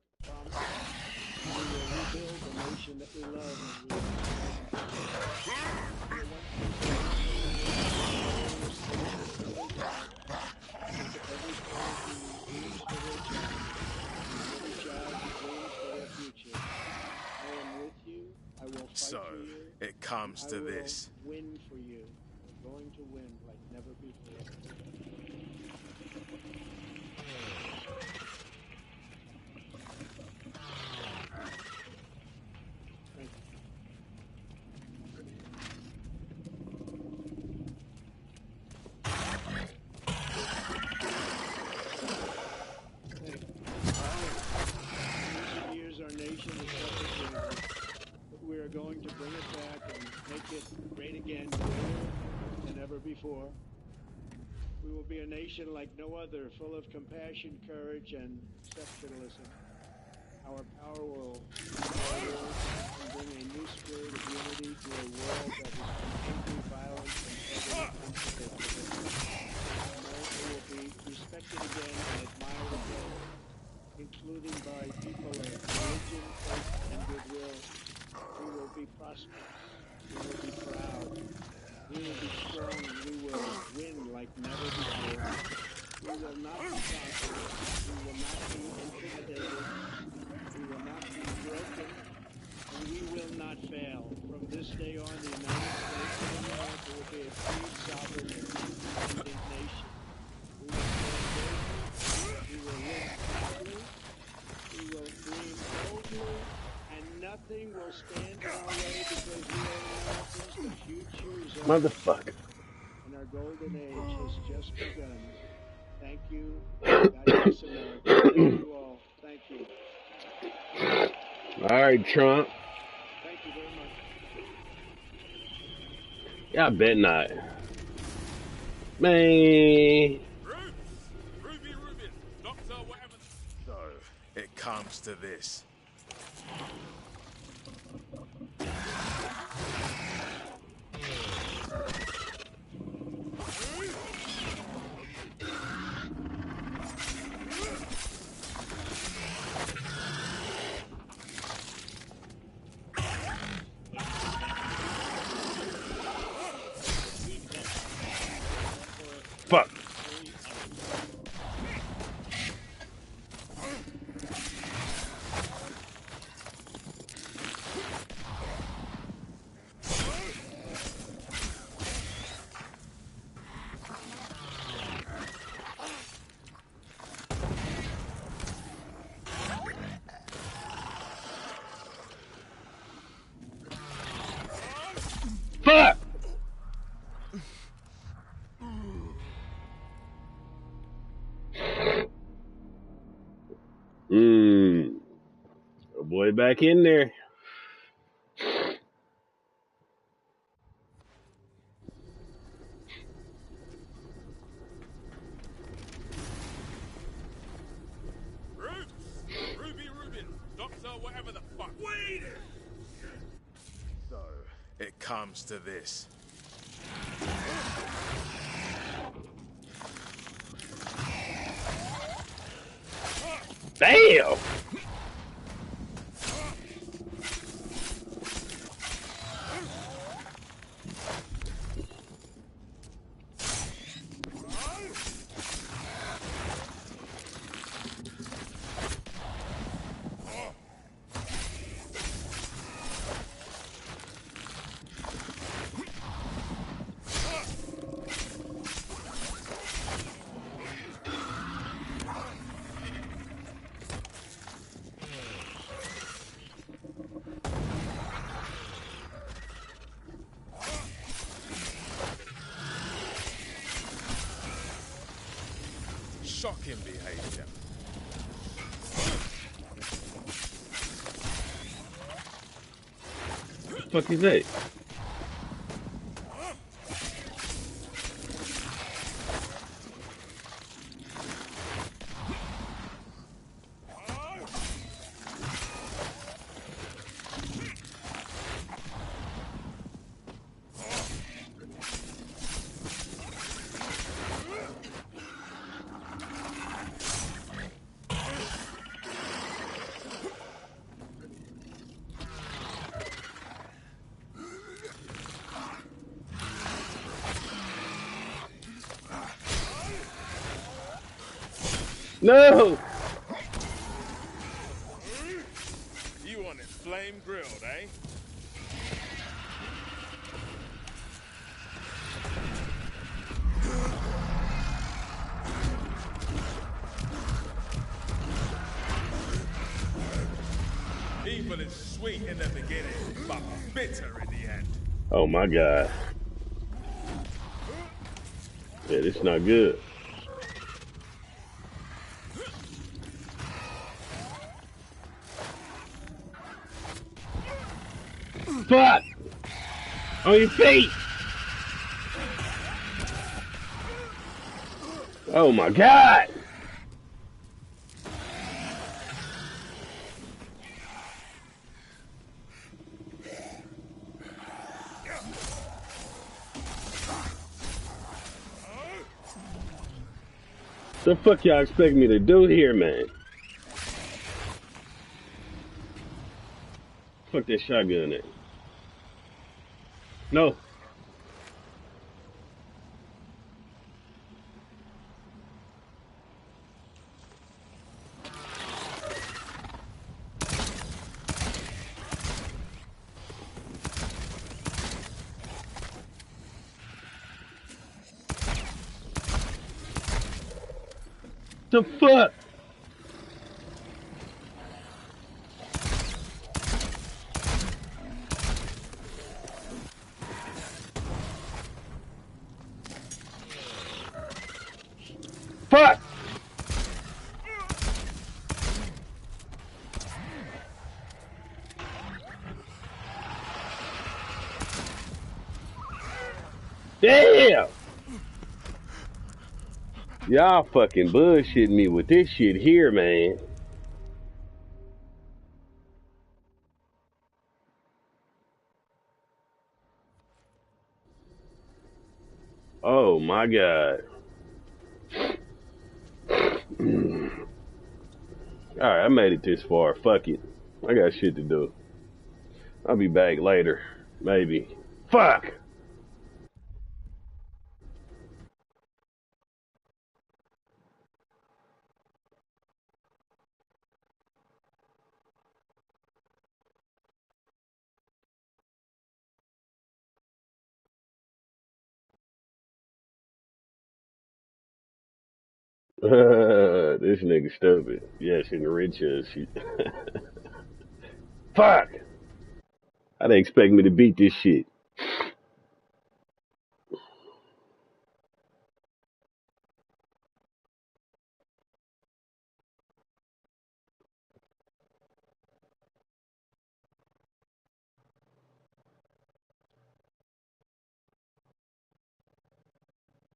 We will rebuild the nation that we love and we every child who dreams for their future. I am with you. I will fight So, for you. it comes to this. Win for you. We're going to win like never before. Thank you. In recent years, our nation has suffered greatly, but we are going to bring it back and make it great again, greater than ever before. We will be a nation like no other, full of compassion, courage, and exceptionalism. Our power will bring a new spirit of unity to a world that is completely violent and unpredictable. America will be respected again and admired again, including by people of religion, faith, and goodwill. We will be prosperous. We will be proud. We will be strong. We will win like never before. We will not be conquered. We will not be intimidated. We will not be broken. And we will not fail. From this day on, the United States of America will be a free, sovereign, and independent nation. We will stand boldly. We will live proudly. We will dream boldly. And nothing will stand in our way because we are Americans. The future is ours. Motherfucker. And our golden age has just begun. Thank you. God bless America. Thank you all. Thank you. All right, Trump. Thank you very much. Yeah, I bet not. Man. Ruby Rubin, Doctor, whatever. So, it comes to this. Fuck. Fuck! Oh boy, back in there. Ruby Rubin, Doctor, whatever the fuck. Wait! So, it comes to this. Damn! Shocking behavior. What the fuck is that? No! You want it flame grilled, eh? Evil is sweet in the beginning, but bitter in the end. Oh my god. Yeah, this is not good. Fuck! On your feet! Oh my god! The fuck y'all expect me to do here, man? Fuck that shotgun at. No. The fuck? Fuck! Damn! Y'all fucking bullshitting me with this shit here, man. Oh my god. Alright, I made it this far. Fuck it. I got shit to do. I'll be back later. Maybe. Fuck! This nigga stupid. Yes, in the rich shit. Fuck! How they expect me to beat this shit?